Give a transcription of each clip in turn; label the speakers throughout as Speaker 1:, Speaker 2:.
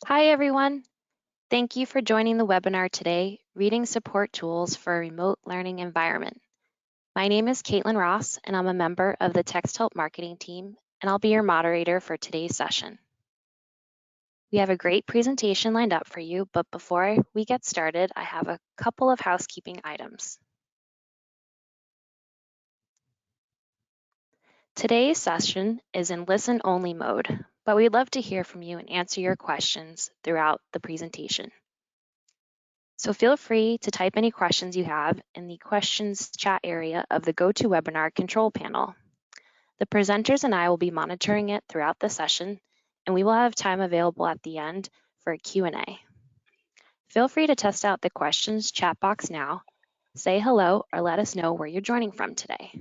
Speaker 1: Hi, everyone. Thank you for joining the webinar today, Reading Support Tools for a Remote Learning Environment. My name is Caitlin Ross, and I'm a member of the Texthelp marketing team, and I'll be your moderator for today's session. We have a great presentation lined up for you, but before we get started, I have a couple of housekeeping items. Today's session is in listen-only mode, but we'd love to hear from you and answer your questions throughout the presentation. So feel free to type any questions you have in the questions chat area of the GoToWebinar control panel. The presenters and I will be monitoring it throughout the session, and we will have time available at the end for a Q&A. Feel free to test out the questions chat box now, say hello, or let us know where you're joining from today.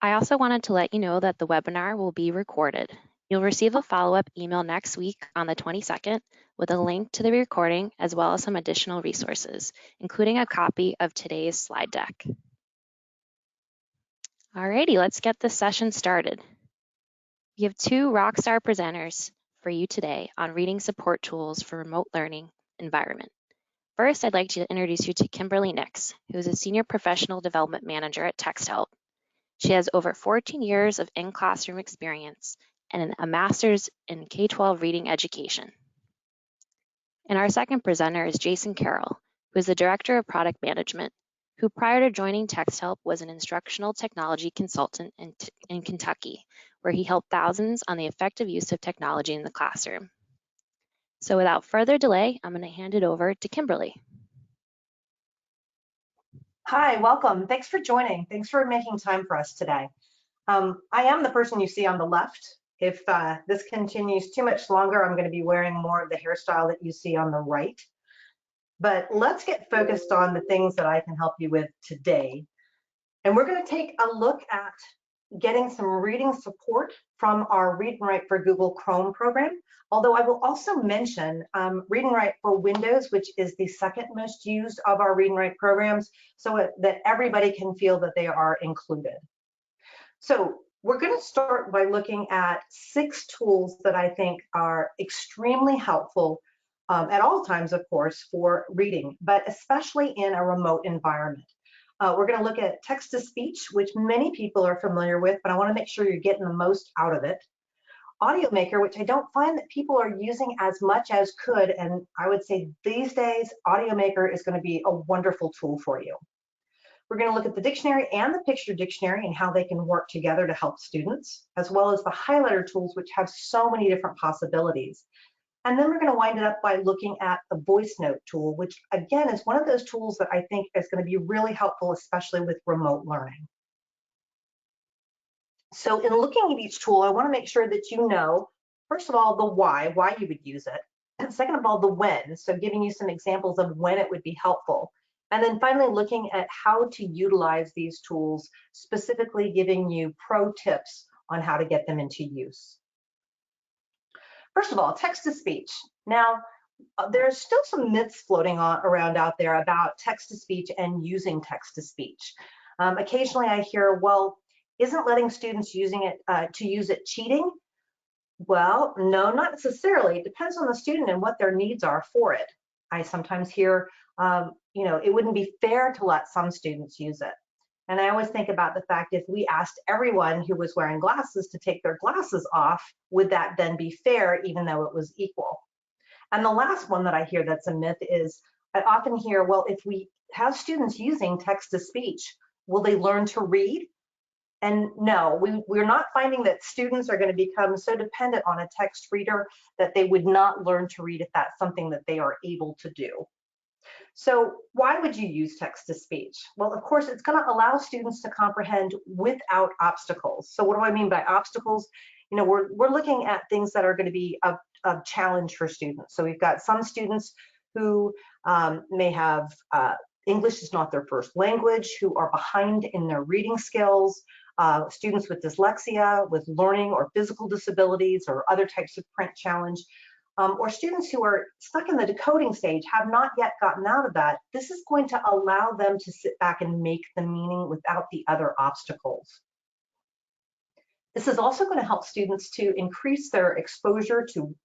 Speaker 1: I also wanted to let you know that the webinar will be recorded. You'll receive a follow-up email next week on the 22nd with a link to the recording as well as some additional resources, including a copy of today's slide deck. Alrighty, let's get this session started. We have two rockstar presenters for you today on reading support tools for remote learning environment. First, I'd like to introduce you to Kimberly Nix, who is a Senior Professional Development Manager at Texthelp. She has over 14 years of in-classroom experience and a master's in K-12 reading education. And our second presenter is Jason Carroll, who is the Director of Product Management, who prior to joining Texthelp was an instructional technology consultant in Kentucky, where he helped thousands on the effective use of technology in the classroom. So without further delay, I'm going to hand it over to Kimberly.
Speaker 2: Hi, welcome. Thanks for joining. Thanks for making time for us today. I am the person you see on the left. If this continues too much longer, I'm going to be wearing more of the hairstyle that you see on the right. But let's get focused on the things that I can help you with today. And we're going to take a look at getting some reading support from our Read and Write for Google Chrome program. Although I will also mention Read and Write for Windows, which is the second most used of our Read and Write programs, so that everybody can feel that they are included. So we're going to start by looking at 6 tools that I think are extremely helpful at all times, of course, for reading, but especially in a remote environment. We're going to look at text-to-speech, which many people are familiar with, but I want to make sure you're getting the most out of it. Audio Maker, which I don't find that people are using as much as could, and I would say these days, Audio Maker is going to be a wonderful tool for you. We're going to look at the dictionary and the picture dictionary and how they can work together to help students, as well as the highlighter tools, which have so many different possibilities. And then we're going to wind it up by looking at the voice note tool, which again is one of those tools that I think is going to be really helpful, especially with remote learning. So in looking at each tool, I want to make sure that you know, first of all, the why you would use it. And second of all, the when, so giving you some examples of when it would be helpful. And then finally looking at how to utilize these tools, specifically giving you pro tips on how to get them into use. First of all, text-to-speech. Now, there's still some myths floating around out there about text-to-speech and using text-to-speech. Occasionally I hear, well, isn't letting students use it cheating? Well, no, not necessarily. It depends on the student and what their needs are for it. I sometimes hear, it wouldn't be fair to let some students use it. And I always think about the fact if we asked everyone who was wearing glasses to take their glasses off, would that then be fair, even though it was equal? And the last one that I hear that's a myth is, I often hear, well, if we have students using text-to-speech, will they learn to read? And no, we're not finding that students are going to become so dependent on a text reader that they would not learn to read if that's something that they are able to do. So why would you use text-to-speech? Well, of course, it's going to allow students to comprehend without obstacles. So what do I mean by obstacles? We're looking at things that are going to be a challenge for students. So we've got some students who may have English is not their first language, who are behind in their reading skills, students with dyslexia, with learning or physical disabilities or other types of print challenge, or students who are stuck in the decoding stage, have not yet gotten out of that. This is going to allow them to sit back and make the meaning without the other obstacles. This is also going to help students to increase their exposure to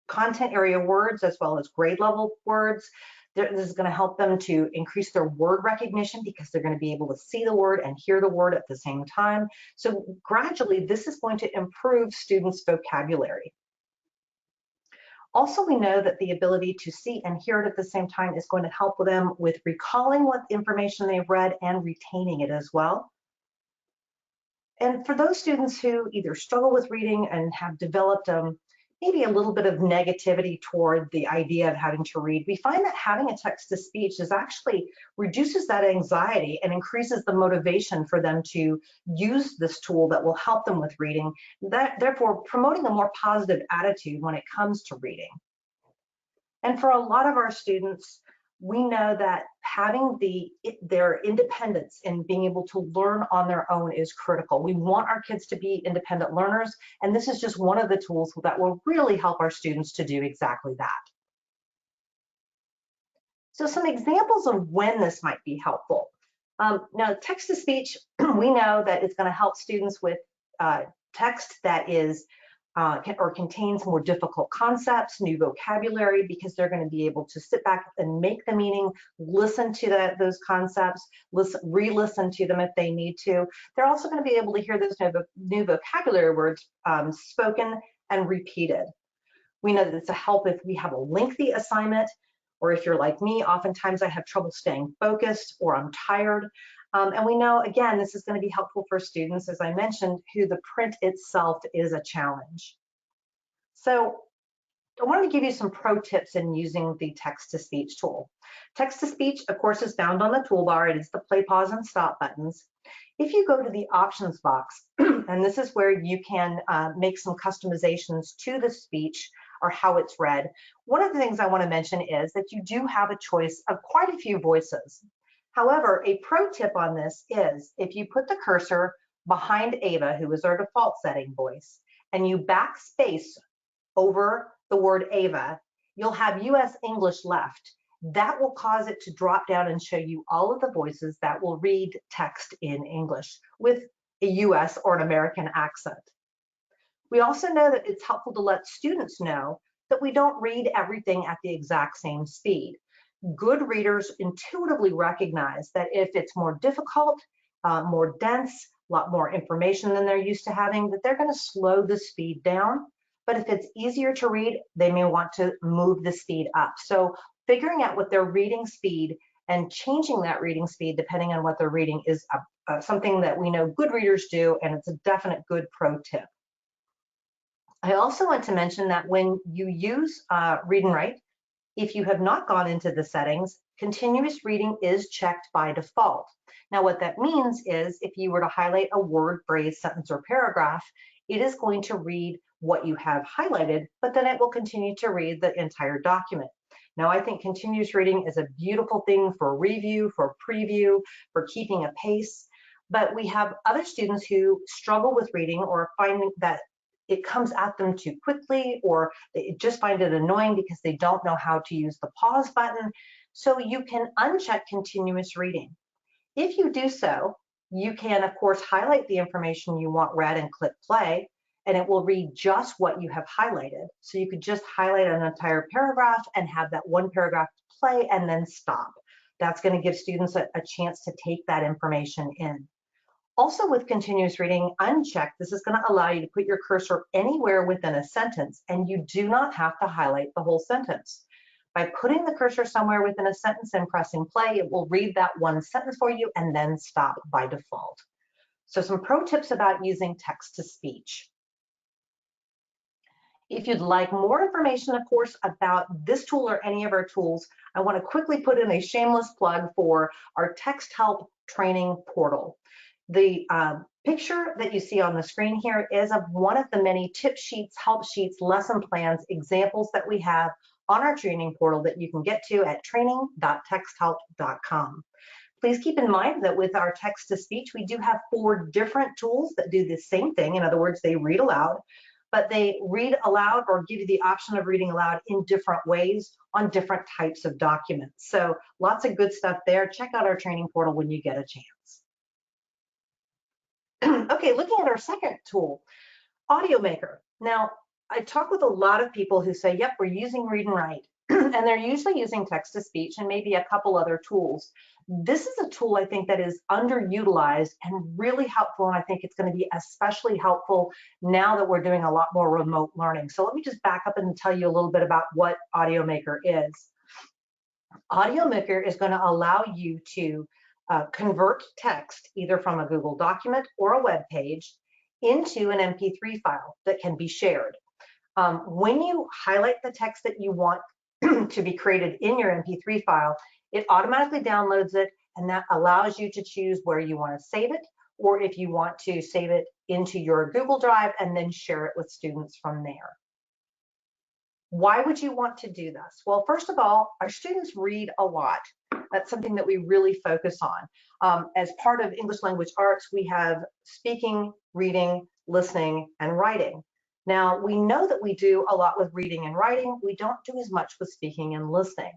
Speaker 2: content area words as well as grade level words. This is going to help them to increase their word recognition because they're going to be able to see the word and hear the word at the same time. So gradually, this is going to improve students' vocabulary. Also, we know that the ability to see and hear it at the same time is going to help them with recalling what information they've read and retaining it as well. And for those students who either struggle with reading and have developed maybe a little bit of negativity toward the idea of having to read, we find that having a text-to-speech is actually reduces that anxiety and increases the motivation for them to use this tool that will help them with reading, therefore promoting a more positive attitude when it comes to reading. And for a lot of our students, we know that having their independence in being able to learn on their own is critical. We want our kids to be independent learners, and this is just one of the tools that will really help our students to do exactly that. So some examples of when this might be helpful. Now, text-to-speech, we know that it's going to help students with text that is or contains more difficult concepts, new vocabulary, because they're going to be able to sit back and make the meaning, listen to those concepts, re-listen to them if they need to. They're also going to be able to hear those new vocabulary words spoken and repeated. We know that it's a help if we have a lengthy assignment, or if you're like me, oftentimes I have trouble staying focused or I'm tired. And we know, again, this is going to be helpful for students, as I mentioned, who the print itself is a challenge. So I wanted to give you some pro tips in using the text-to-speech tool. Text-to-speech, of course, is found on the toolbar. It is the play, pause, and stop buttons. If you go to the options box, and this is where you can make some customizations to the speech or how it's read, one of the things I want to mention is that you do have a choice of quite a few voices. However, a pro tip on this is if you put the cursor behind Ava, who is our default setting voice, and you backspace over the word Ava, you'll have US English left. That will cause it to drop down and show you all of the voices that will read text in English with a US or an American accent. We also know that it's helpful to let students know that we don't read everything at the exact same speed. Good readers intuitively recognize that if it's more difficult, more dense, a lot more information than they're used to having, that they're going to slow the speed down. But if it's easier to read, they may want to move the speed up. So figuring out what their reading speed and changing that reading speed depending on what they're reading is something that we know good readers do, and it's a definite good pro tip. I also want to mention that when you use Read and Write, if you have not gone into the settings, continuous reading is checked by default. Now, what that means is if you were to highlight a word, phrase, sentence, or paragraph, it is going to read what you have highlighted, but then it will continue to read the entire document. Now, I think continuous reading is a beautiful thing for review, for preview, for keeping a pace, but we have other students who struggle with reading or finding that it comes at them too quickly, or they just find it annoying because they don't know how to use the pause button. So you can uncheck continuous reading. If you do so, you can, of course, highlight the information you want read and click play, and it will read just what you have highlighted. So you could just highlight an entire paragraph and have that one paragraph play and then stop. That's going to give students a chance to take that information in. Also with continuous reading unchecked, this is going to allow you to put your cursor anywhere within a sentence, and you do not have to highlight the whole sentence. By putting the cursor somewhere within a sentence and pressing play, it will read that one sentence for you and then stop by default. So some pro tips about using text-to-speech. If you'd like more information, of course, about this tool or any of our tools, I want to quickly put in a shameless plug for our Text Help training portal. The picture that you see on the screen here is of one of the many tip sheets, help sheets, lesson plans, examples that we have on our training portal that you can get to at training.texthelp.com. Please keep in mind that with our text-to-speech, we do have 4 different tools that do the same thing. In other words, they read aloud, but they read aloud or give you the option of reading aloud in different ways on different types of documents. So lots of good stuff there. Check out our training portal when you get a chance. Okay, Okay, looking at our second tool, Audio Maker. Now, I talk with a lot of people who say, yep, we're using Read and Write, and they're usually using text-to-speech and maybe a couple other tools. This is a tool I think that is underutilized and really helpful, and I think it's going to be especially helpful now that we're doing a lot more remote learning. So let me just back up and tell you a little bit about what Audio Maker is. Audio Maker is going to allow you to convert text either from a Google document or a web page into an MP3 file that can be shared. When you highlight the text that you want to be created in your MP3 file, it automatically downloads it, and that allows you to choose where you want to save it, or if you want to save it into your Google Drive and then share it with students from there. Why would you want to do this? Well, first of all, our students read a lot. That's something that we really focus on. As part of English Language Arts, we have speaking, reading, listening, and writing. Now, we know that we do a lot with reading and writing. We don't do as much with speaking and listening.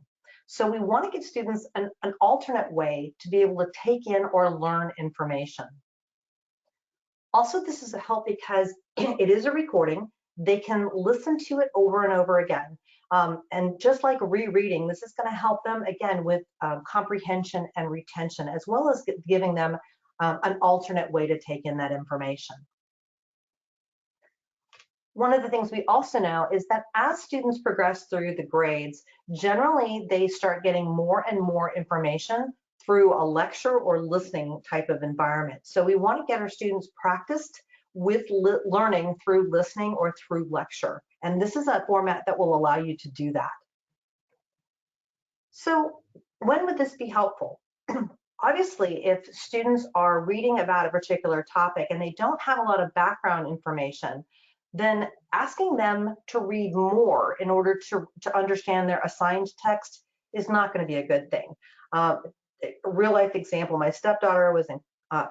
Speaker 2: So we want to give students an alternate way to be able to take in or learn information. Also, this is a help because it is a recording. They can listen to it over and over again. And just like rereading, this is going to help them, again, with comprehension and retention, as well as giving them an alternate way to take in that information. One of the things we also know is that as students progress through the grades, generally they start getting more and more information through a lecture or listening type of environment. So we want to get our students practiced with learning through listening or through lecture. And this is a format that will allow you to do that. So when would this be helpful? Obviously, if students are reading about a particular topic and they don't have a lot of background information, then asking them to read more in order to understand their assigned text is not going to be a good thing. A real life example, my stepdaughter was in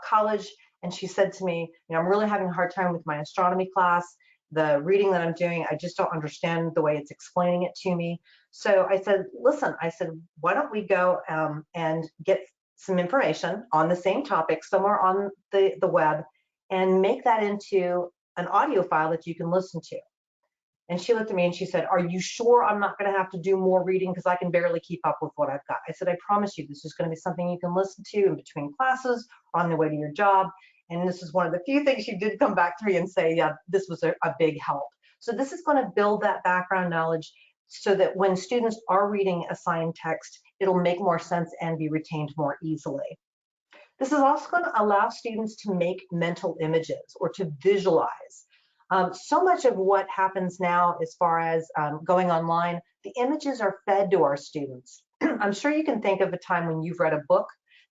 Speaker 2: college, and she said to me, I'm really having a hard time with my astronomy class. The reading that I'm doing, I just don't understand the way it's explaining it to me. So I said, listen, why don't we go and get some information on the same topic somewhere on the web and make that into an audio file that you can listen to. And she looked at me and she said, are you sure I'm not going to have to do more reading because I can barely keep up with what I've got? I said, I promise you, this is going to be something you can listen to in between classes or on the way to your job. And this is one of the few things she did come back to me and say, yeah, this was a big help. So this is going to build that background knowledge so that when students are reading assigned text, it'll make more sense and be retained more easily. This is also going to allow students to make mental images or to visualize. So much of what happens now as far as going online, the images are fed to our students. I'm sure you can think of a time when you've read a book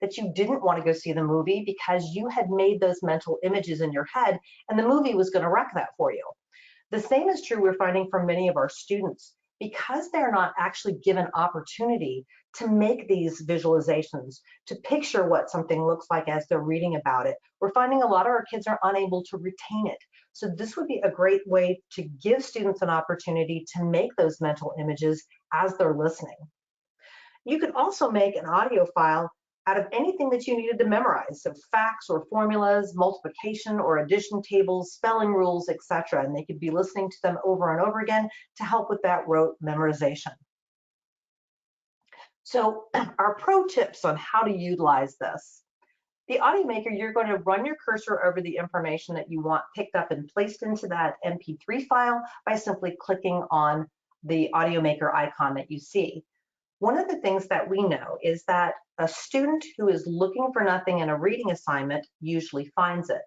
Speaker 2: that you didn't want to go see the movie because you had made those mental images in your head and the movie was going to wreck that for you. The same is true we're finding for many of our students. Because they're not actually given opportunity to make these visualizations, to picture what something looks like as they're reading about it, we're finding a lot of our kids are unable to retain it. So this would be a great way to give students an opportunity to make those mental images as they're listening. You could also make an audio file out of anything that you needed to memorize, so facts or formulas, multiplication or addition tables, spelling rules, etc. And they could be listening to them over and over again to help with that rote memorization. So our pro tips on how to utilize this. The Audio Maker, you're going to run your cursor over the information that you want picked up and placed into that MP3 file by simply clicking on the Audio Maker icon that you see. One of the things that we know is that a student who is looking for nothing in a reading assignment usually finds it.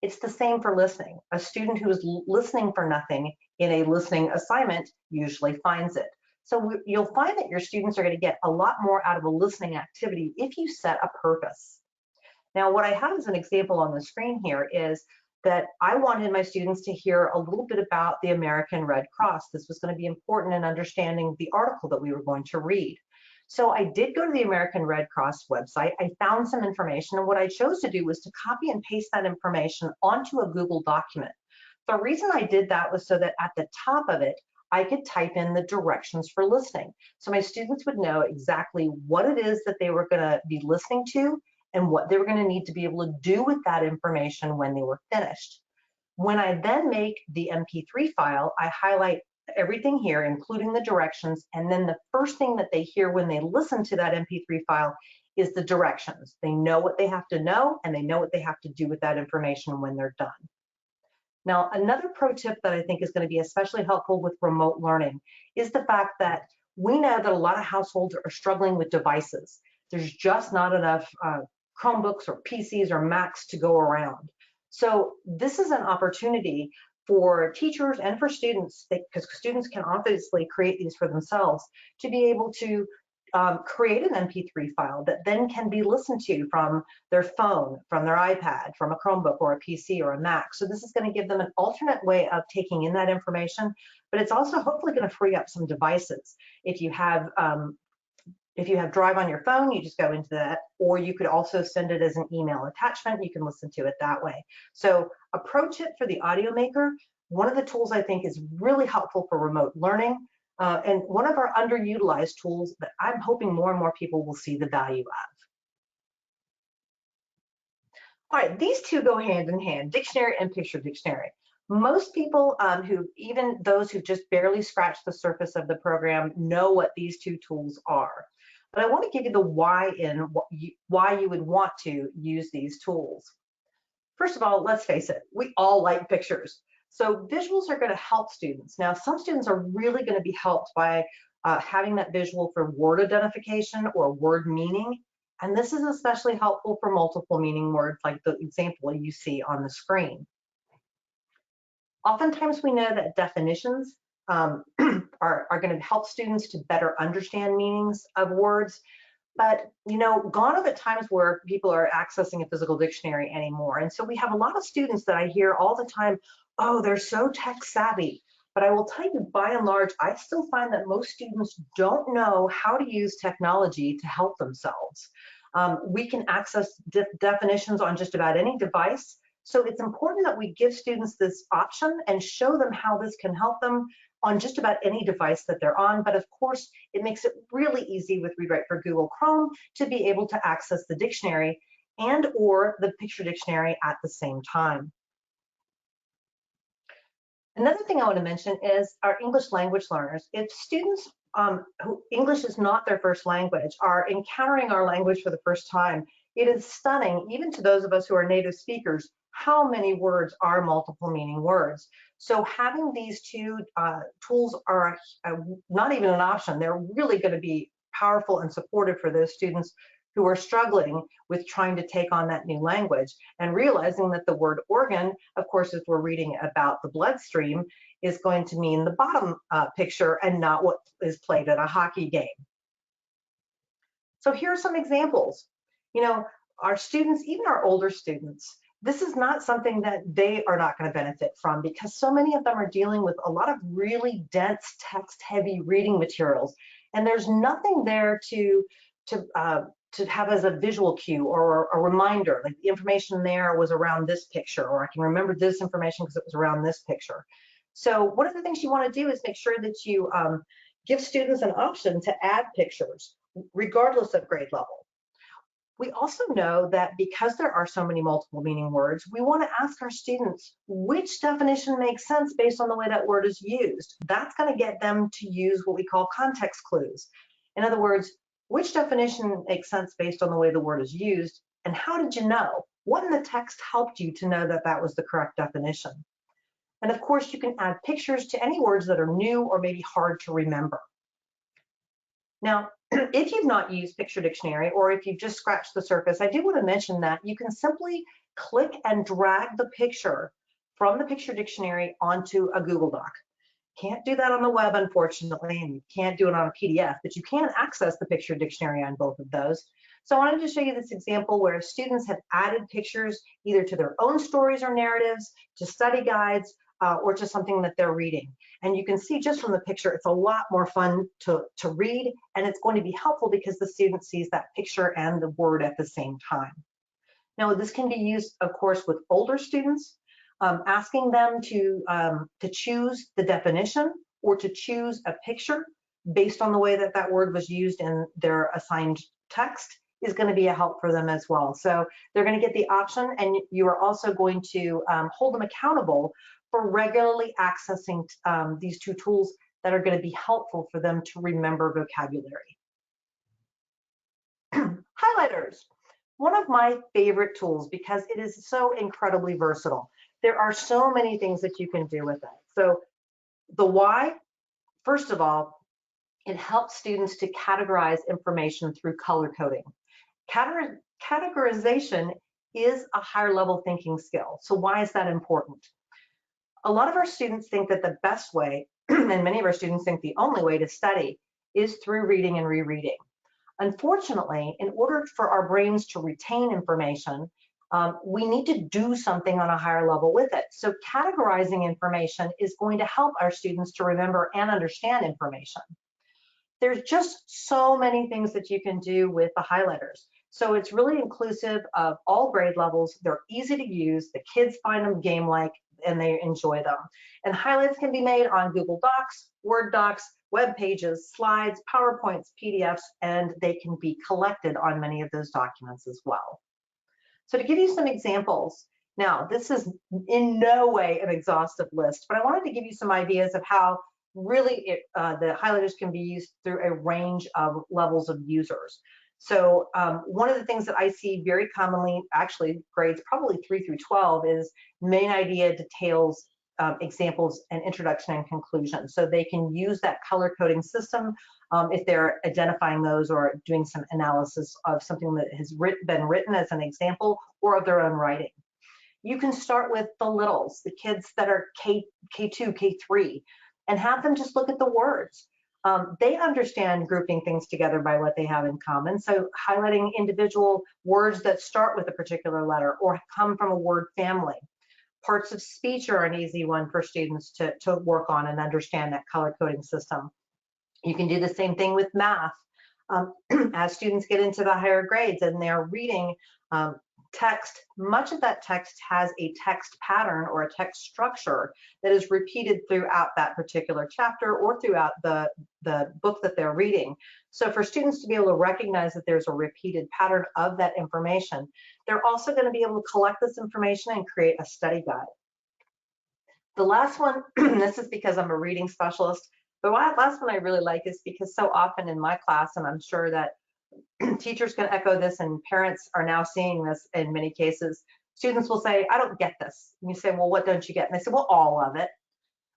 Speaker 2: It's the same for listening. A student who is listening for nothing in a listening assignment usually finds it. So you'll find that your students are going to get a lot more out of a listening activity if you set a purpose. Now, what I have as an example on the screen here is that I wanted my students to hear a little bit about the American Red Cross. This was going to be important in understanding the article that we were going to read. So I did go to the American Red Cross website. I found some information, and what I chose to do was to copy and paste that information onto a Google document. The reason I did that was so that at the top of it, I could type in the directions for listening. So my students would know exactly what it is that they were going to be listening to and what they were going to need to be able to do with that information when they were finished. When I then make the MP3 file, I highlight everything here, including the directions, and then the first thing that they hear when they listen to that MP3 file is the directions. They know what they have to know, and they know what they have to do with that information when they're done. Now, another pro tip that I think is going to be especially helpful with remote learning is the fact that we know that a lot of households are struggling with devices. There's just not enough Chromebooks or PCs or Macs to go around. So this is an opportunity for teachers and for students, because students can obviously create these for themselves, to be able to create an MP3 file that then can be listened to from their phone, from their iPad, from a Chromebook or a PC or a Mac. So this is going to give them an alternate way of taking in that information, but it's also hopefully going to free up some devices. If you have Drive on your phone, you just go into that, or you could also send it as an email attachment. You can listen to it that way. So a pro tip for the audio maker, one of the tools I think is really helpful for remote learning, and one of our underutilized tools that I'm hoping more and more people will see the value of. All right, these two go hand in hand, dictionary and picture dictionary. Most people even those who just barely scratched the surface of the program know what these two tools are. But I want to give you the why you would want to use these tools. First of all, let's face it, we all like pictures. So visuals are going to help students. Now, some students are really going to be helped by having that visual for word identification or word meaning. And this is especially helpful for multiple meaning words like the example you see on the screen. Oftentimes we know that definitions are going to help students to better understand meanings of words. But, gone are the times where people are accessing a physical dictionary anymore. And so we have a lot of students that I hear all the time, oh, they're so tech savvy. But I will tell you, by and large, I still find that most students don't know how to use technology to help themselves. We can access definitions on just about any device. So it's important that we give students this option and show them how this can help them on just about any device that they're on. But of course, it makes it really easy with Read&Write for Google Chrome to be able to access the dictionary and or the picture dictionary at the same time. Another thing I want to mention is our English language learners. If students who English is not their first language are encountering our language for the first time, it is stunning, even to those of us who are native speakers, how many words are multiple meaning words. So having these two tools are not even an option. They're really going to be powerful and supportive for those students who are struggling with trying to take on that new language and realizing that the word organ, of course, as we're reading about the bloodstream, is going to mean the bottom picture and not what is played at a hockey game. So here are some examples. Our students, even our older students, this is not something that they are not going to benefit from because so many of them are dealing with a lot of really dense text-heavy reading materials, and there's nothing there to have as a visual cue or a reminder, like the information there was around this picture, or I can remember this information because it was around this picture. So one of the things you want to do is make sure that you give students an option to add pictures, regardless of grade level. We also know that because there are so many multiple meaning words, we want to ask our students which definition makes sense based on the way that word is used. That's going to get them to use what we call context clues. In other words, which definition makes sense based on the way the word is used, and how did you know? What in the text helped you to know that that was the correct definition? And of course, you can add pictures to any words that are new or maybe hard to remember. Now, if you've not used Picture Dictionary or if you've just scratched the surface, I do want to mention that you can simply click and drag the picture from the Picture Dictionary onto a Google Doc. Can't do that on the web, unfortunately, and you can't do it on a PDF, but you can access the Picture Dictionary on both of those. So I wanted to show you this example where students have added pictures either to their own stories or narratives, to study guides, or to something that they're reading. And you can see just from the picture, it's a lot more fun to read, and it's going to be helpful because the student sees that picture and the word at the same time. Now, this can be used, of course, with older students, asking them to choose the definition or to choose a picture based on the way that that word was used in their assigned text is going to be a help for them as well. So they're going to get the option, and you are also going to hold them accountable for regularly accessing these two tools that are going to be helpful for them to remember vocabulary. Highlighters, one of my favorite tools because it is so incredibly versatile. There are so many things that you can do with it. So the why, first of all, it helps students to categorize information through color coding. Categorization is a higher level thinking skill. So why is that important? A lot of our students think that the best way, and many of our students think the only way to study, is through reading and rereading. Unfortunately, in order for our brains to retain information, we need to do something on a higher level with it. So categorizing information is going to help our students to remember and understand information. There's just so many things that you can do with the highlighters. So it's really inclusive of all grade levels. They're easy to use. The kids find them game-like and they enjoy them. And highlights can be made on Google Docs, Word docs, web pages, slides, PowerPoints, PDFs, and they can be collected on many of those documents as well. So to give you some examples, now this is in no way an exhaustive list, but I wanted to give you some ideas of how really the highlighters can be used through a range of levels of users. So one of the things that I see very commonly, actually grades probably 3 through 12, is main idea, details, examples, and introduction and conclusion. So they can use that color coding system if they're identifying those or doing some analysis of something that has been written as an example or of their own writing. You can start with the littles, the kids that are K2, K3, and have them just look at the words. They understand grouping things together by what they have in common. So highlighting individual words that start with a particular letter or come from a word family. Parts of speech are an easy one for students to work on and understand that color coding system. You can do the same thing with math. As students get into the higher grades and they're reading text, much of that text has a text pattern or a text structure that is repeated throughout that particular chapter or throughout the book that they're reading. So for students to be able to recognize that there's a repeated pattern of that information, they're also going to be able to collect this information and create a study guide. The last one, this is because I'm a reading specialist, the last one I really like is because so often in my class, and I'm sure that teachers can echo this and parents are now seeing this in many cases, students will say, I don't get this. And you say, well, what don't you get? And they say, well, all of it.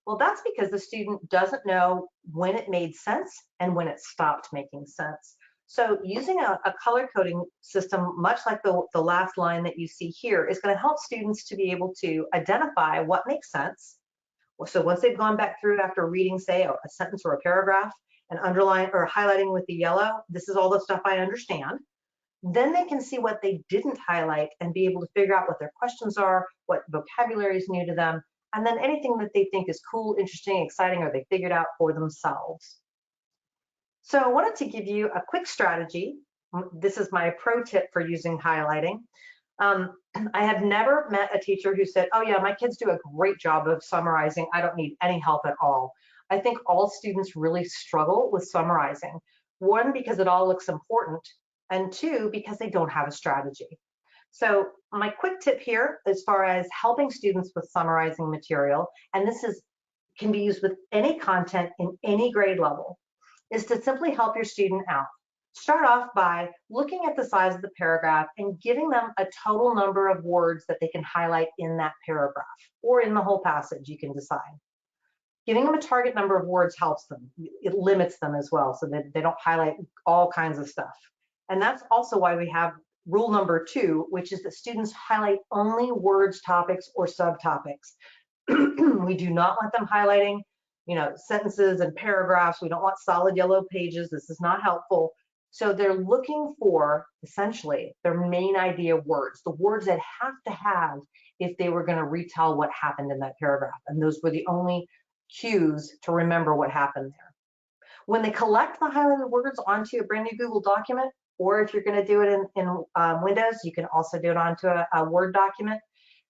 Speaker 2: Well, that's because the student doesn't know when it made sense and when it stopped making sense. So using a color coding system, much like the last line that you see here, is going to help students to be able to identify what makes sense. So once they've gone back through after reading, say, a sentence or a paragraph, and underline or highlighting with the yellow, this is all the stuff I understand. Then they can see what they didn't highlight and be able to figure out what their questions are, what vocabulary is new to them, and then anything that they think is cool, interesting, exciting, or they figured out for themselves. So I wanted to give you a quick strategy. This is my pro tip for using highlighting. I have never met a teacher who said, oh yeah, my kids do a great job of summarizing. I don't need any help at all. I think all students really struggle with summarizing. One, because it all looks important, and two, because they don't have a strategy. So my quick tip here, as far as helping students with summarizing material, and this can be used with any content in any grade level, is to simply help your student out. Start off by looking at the size of the paragraph and giving them a total number of words that they can highlight in that paragraph or in the whole passage, you can decide. Giving them a target number of words helps them. It limits them as well so that they don't highlight all kinds of stuff. And that's also why we have rule number 2, which is that students highlight only words, topics, or subtopics. We do not want them highlighting, sentences and paragraphs. We don't want solid yellow pages. This is not helpful. So they're looking for, essentially, their main idea words, the words that have to have if they were going to retell what happened in that paragraph. And those were the only cues to remember what happened there. When they collect the highlighted words onto a brand new Google document, or if you're going to do it in Windows, you can also do it onto a Word document.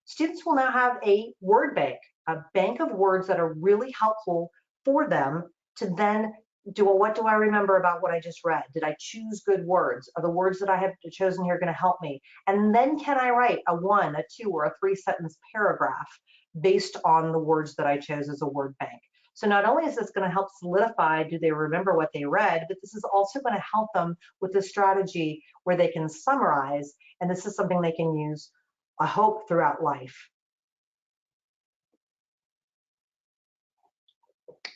Speaker 2: Students will now have a word bank, a bank of words that are really helpful for them to then what do I remember about what I just read? Did I choose good words? Are the words that I have chosen here going to help me? And then can I write a 1, a 2, or a 3-sentence paragraph based on the words that I chose as a word bank? So not only is this going to help solidify, do they remember what they read, but this is also going to help them with a strategy where they can summarize, and this is something they can use, I hope, throughout life.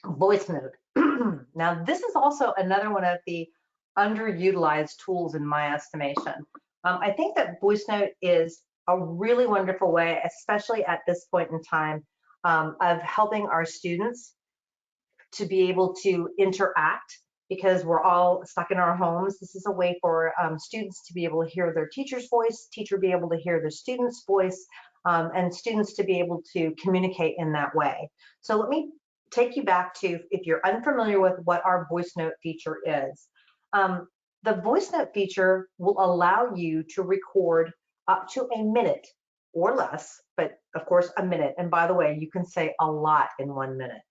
Speaker 2: Voice note. Now, this is also another one of the underutilized tools in my estimation. I think that voice note is a really wonderful way, especially at this point in time, of helping our students to be able to interact, because we're all stuck in our homes. This is a way for students to be able to hear their teacher's voice, teacher be able to hear the student's voice, and students to be able to communicate in that way. So let me take you back to, if you're unfamiliar with what our voice note feature is. The voice note feature will allow you to record up to a minute or less, but of course a minute. And by the way, you can say a lot in 1 minute.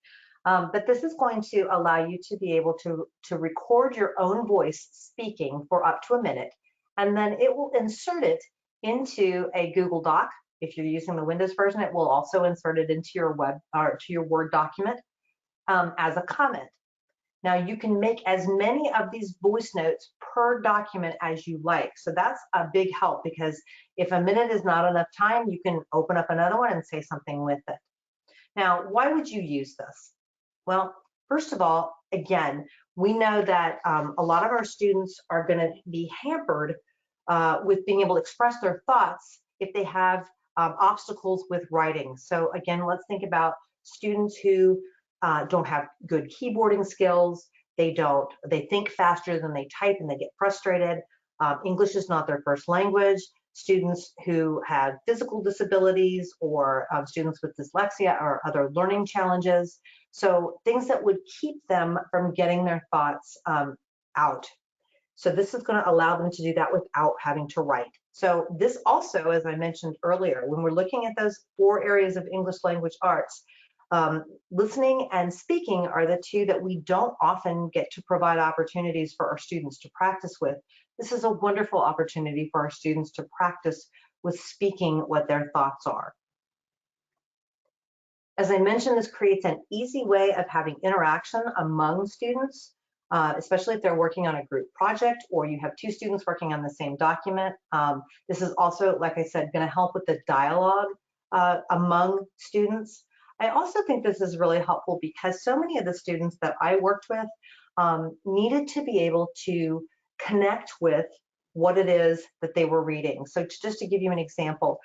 Speaker 2: But this is going to allow you to be able to record your own voice speaking for up to a minute, and then it will insert it into a Google Doc. If you're using the Windows version, it will also insert it into your web or to your Word document as a comment. Now you can make as many of these voice notes per document as you like. So that's a big help, because if a minute is not enough time, you can open up another one and say something with it. Now, why would you use this? Well, first of all, again, we know that a lot of our students are going to be hampered with being able to express their thoughts if they have obstacles with writing. So again, let's think about students who don't have good keyboarding skills. They think faster than they type and they get frustrated. English is not their first language. Students who have physical disabilities, or students with dyslexia or other learning challenges. So things that would keep them from getting their thoughts out. So this is going to allow them to do that without having to write. So this also, as I mentioned earlier, when we're looking at those 4 areas of English language arts, listening and speaking are the 2 that we don't often get to provide opportunities for our students to practice with. This is a wonderful opportunity for our students to practice with speaking what their thoughts are. As I mentioned, this creates an easy way of having interaction among students, especially if they're working on a group project or you have 2 students working on the same document. This is also, like I said, going to help with the dialogue among students. I also think this is really helpful because so many of the students that I worked with needed to be able to connect with what it is that they were reading. So just to give you an example,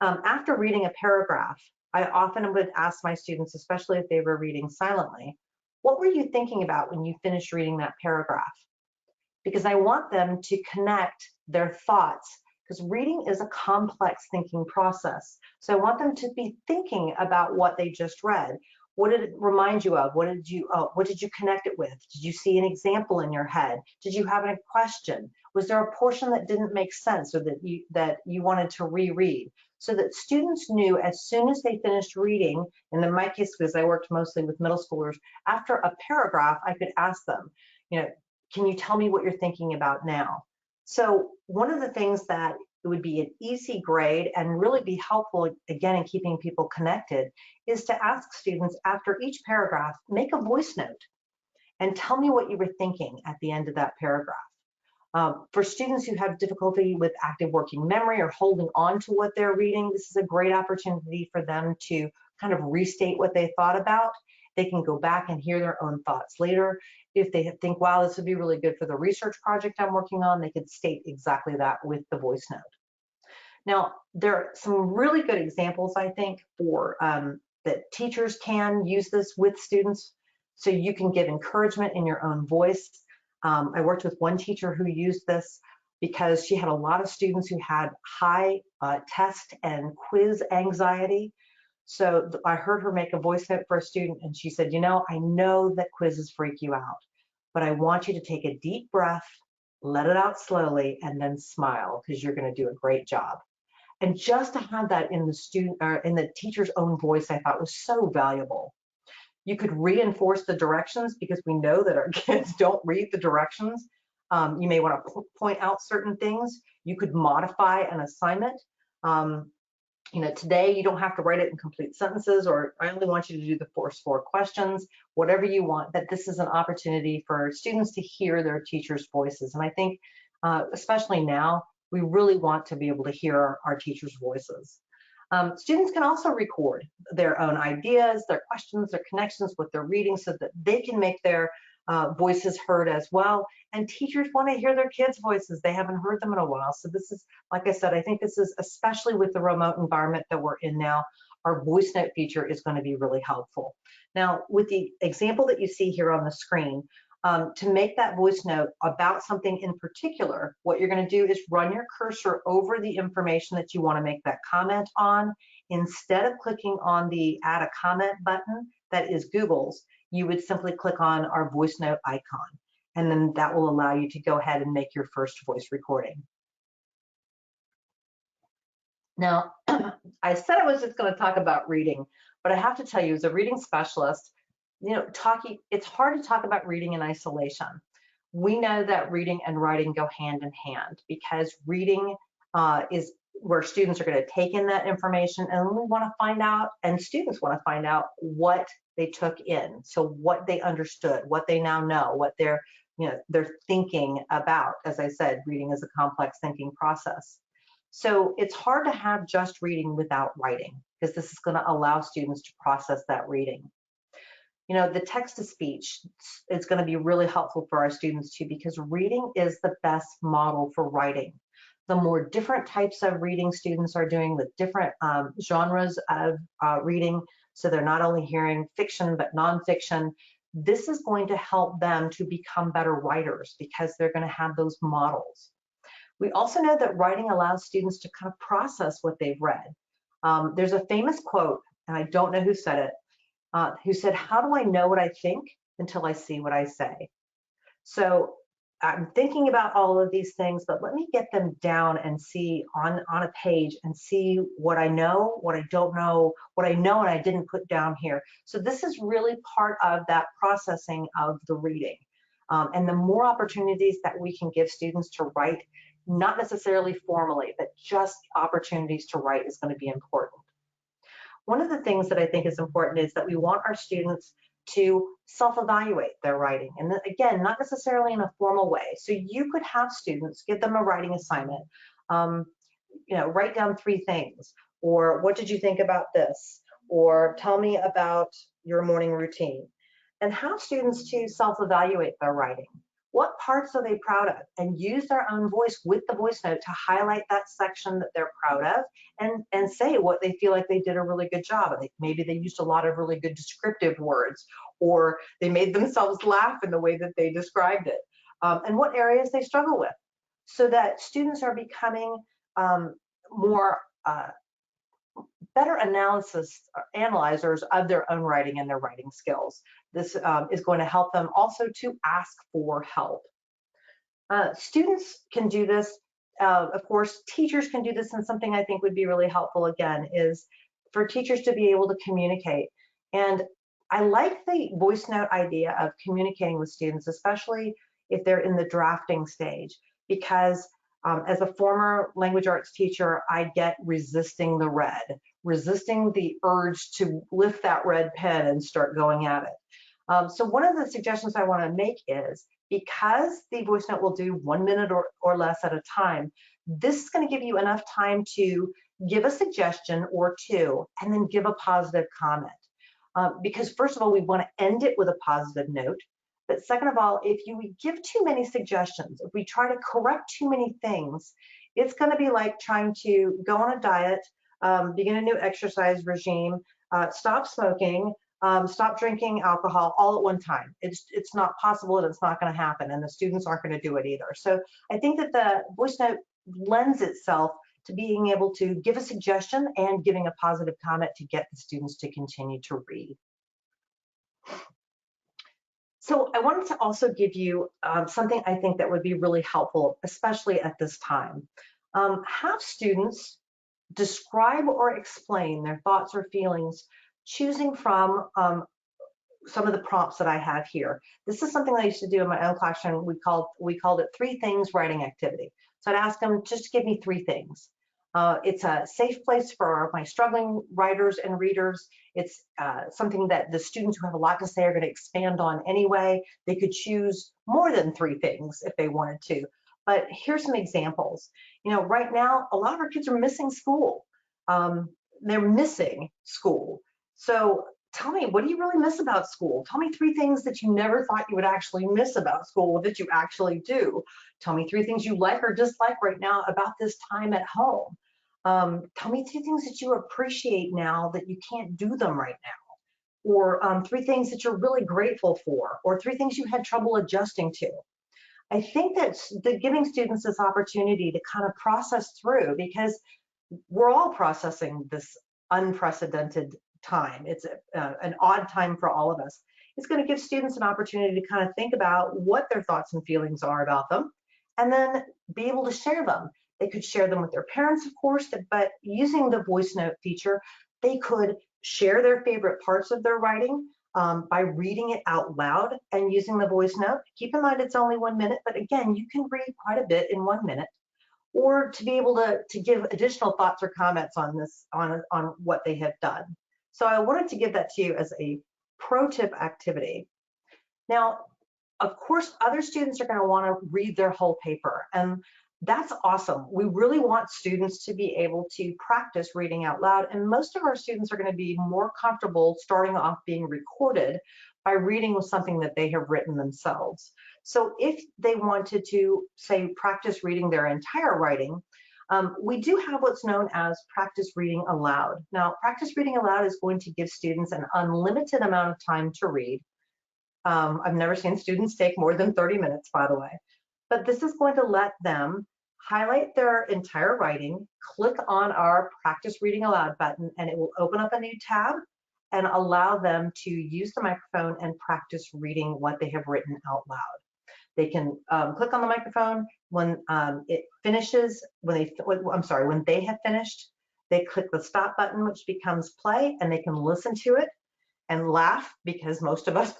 Speaker 2: after reading a paragraph, I often would ask my students, especially if they were reading silently, what were you thinking about when you finished reading that paragraph? Because I want them to connect their thoughts, because reading is a complex thinking process. So I want them to be thinking about what they just read. What did it remind you of? What did you connect it with? Did you see an example in your head? Did you have a question? Was there a portion that didn't make sense, or that you wanted to reread? So that students knew as soon as they finished reading, and in my case, because I worked mostly with middle schoolers, after a paragraph, I could ask them, can you tell me what you're thinking about now? So one of the things that would be an easy grade and really be helpful, again, in keeping people connected, is to ask students after each paragraph, make a voice note and tell me what you were thinking at the end of that paragraph. For students who have difficulty with active working memory or holding on to what they're reading, this is a great opportunity for them to kind of restate what they thought about. They can go back and hear their own thoughts later. If they think, wow, this would be really good for the research project I'm working on, they could state exactly that with the voice note. Now, there are some really good examples, I think, for that teachers can use this with students, so you can give encouragement in your own voice. I worked with one teacher who used this because she had a lot of students who had high test and quiz anxiety. So I heard her make a voice note for a student, and she said, I know that quizzes freak you out, but I want you to take a deep breath, let it out slowly, and then smile, because you're going to do a great job. And just to have that in the teacher's own voice, I thought was so valuable. You could reinforce the directions because we know that our kids don't read the directions. You may want to point out certain things. You could modify an assignment. Today you don't have to write it in complete sentences, or I only want you to do the first 4 questions, whatever you want, but this is an opportunity for students to hear their teachers' voices. And I think, especially now, we really want to be able to hear our teachers' voices. Students can also record their own ideas, their questions, their connections with their reading so that they can make their voices heard as well. And teachers want to hear their kids' voices. They haven't heard them in a while. So this is, like I said, I think this is, especially with the remote environment that we're in now, our voice note feature is going to be really helpful. Now, with the example that you see here on the screen, to make that voice note about something in particular, what you're going to do is run your cursor over the information that you want to make that comment on. Instead of clicking on the add a comment button that is Google's, you would simply click on our voice note icon, and then that will allow you to go ahead and make your first voice recording. Now, I said I was just going to talk about reading, but I have to tell you, as a reading specialist, it's hard to talk about reading in isolation. We know that reading and writing go hand in hand, because reading is where students are going to take in that information, and we want to find out, and students want to find out what they took in, so what they understood, what they now know, what they're thinking about. As I said, reading is a complex thinking process. So it's hard to have just reading without writing, because this is going to allow students to process that reading. The text-to-speech is going to be really helpful for our students too, because reading is the best model for writing. The more different types of reading students are doing with different genres of reading, so they're not only hearing fiction but nonfiction, this is going to help them to become better writers, because they're going to have those models. We also know that writing allows students to kind of process what they've read. There's a famous quote, and I don't know who said it, who said, "How do I know what I think until I see what I say?" So I'm thinking about all of these things, but let me get them down and see on a page and see what I know, what I don't know, what I know and I didn't put down here. So this is really part of that processing of the reading. And the more opportunities that we can give students to write, not necessarily formally, but just opportunities to write, is going to be important. One of the things that I think is important is that we want our students to self-evaluate their writing. And again, not necessarily in a formal way. So you could have students, give them a writing assignment, write down 3 things, or what did you think about this? Or tell me about your morning routine. And have students to self-evaluate their writing. What parts are they proud of? And use their own voice with the voice note to highlight that section that they're proud of, and say what they feel like they did a really good job. Maybe they used a lot of really good descriptive words, or they made themselves laugh in the way that they described it, and what areas they struggle with, so that students are becoming better analyzers of their own writing and their writing skills. This is going to help them also to ask for help. Students can do this. Of course, teachers can do this, and something I think would be really helpful, again, is for teachers to be able to communicate. And I like the voice note idea of communicating with students, especially if they're in the drafting stage, because as a former language arts teacher, I get resisting the red, resisting the urge to lift that red pen and start going at it. So one of the suggestions I want to make is, because the voice note will do 1 minute or less at a time, this is going to give you enough time to give a suggestion or 2, and then give a positive comment. Because first of all, we want to end it with a positive note. But second of all, if you give too many suggestions, if we try to correct too many things, it's going to be like trying to go on a diet, begin a new exercise regime, stop smoking, stop drinking alcohol all at one time. It's not possible, and it's not going to happen, and the students aren't going to do it either. So I think that the voice note lends itself to being able to give a suggestion and giving a positive comment to get the students to continue to read. So I wanted to also give you something I think that would be really helpful, especially at this time. Have students describe or explain their thoughts or feelings, choosing from some of the prompts that I have here. This is something I used to do in my own classroom. We called it 3 things writing activity. So I'd ask them just to give me 3 things. It's a safe place for my struggling writers and readers. It's something that the students who have a lot to say are going to expand on anyway. They could choose more than 3 things if they wanted to. But here's some examples. You know, right now, a lot of our kids are missing school. They're missing school. So tell me, what do you really miss about school? Tell me 3 things that you never thought you would actually miss about school that you actually do. Tell me 3 things you like or dislike right now about this time at home. Tell me 2 things that you appreciate now that you can't do them right now. Or 3 things that you're really grateful for, or 3 things you had trouble adjusting to. I think that's giving students this opportunity to kind of process through, because we're all processing this unprecedented time. It's an odd time for all of us. It's going to give students an opportunity to kind of think about what their thoughts and feelings are about them, and then be able to share them. They could share them with their parents, of course, but using the voice note feature, they could share their favorite parts of their writing by reading it out loud and using the voice note. Keep in mind it's only 1 minute, but again, you can read quite a bit in 1 minute. Or to be able to give additional thoughts or comments on this, on what they have done. So I wanted to give that to you as a pro tip activity. Now, of course, other students are going to want to read their whole paper, and that's awesome. We really want students to be able to practice reading out loud, and most of our students are going to be more comfortable starting off being recorded by reading with something that they have written themselves. So if they wanted to, say, practice reading their entire writing, we do have what's known as practice reading aloud. Now, practice reading aloud is going to give students an unlimited amount of time to read. I've never seen students take more than 30 minutes, by the way. But this is going to let them highlight their entire writing, click on our practice reading aloud button, and it will open up a new tab and allow them to use the microphone and practice reading what they have written out loud. They can click on the microphone when it finishes, when they have finished, they click the stop button, which becomes play, and they can listen to it and laugh, because most of us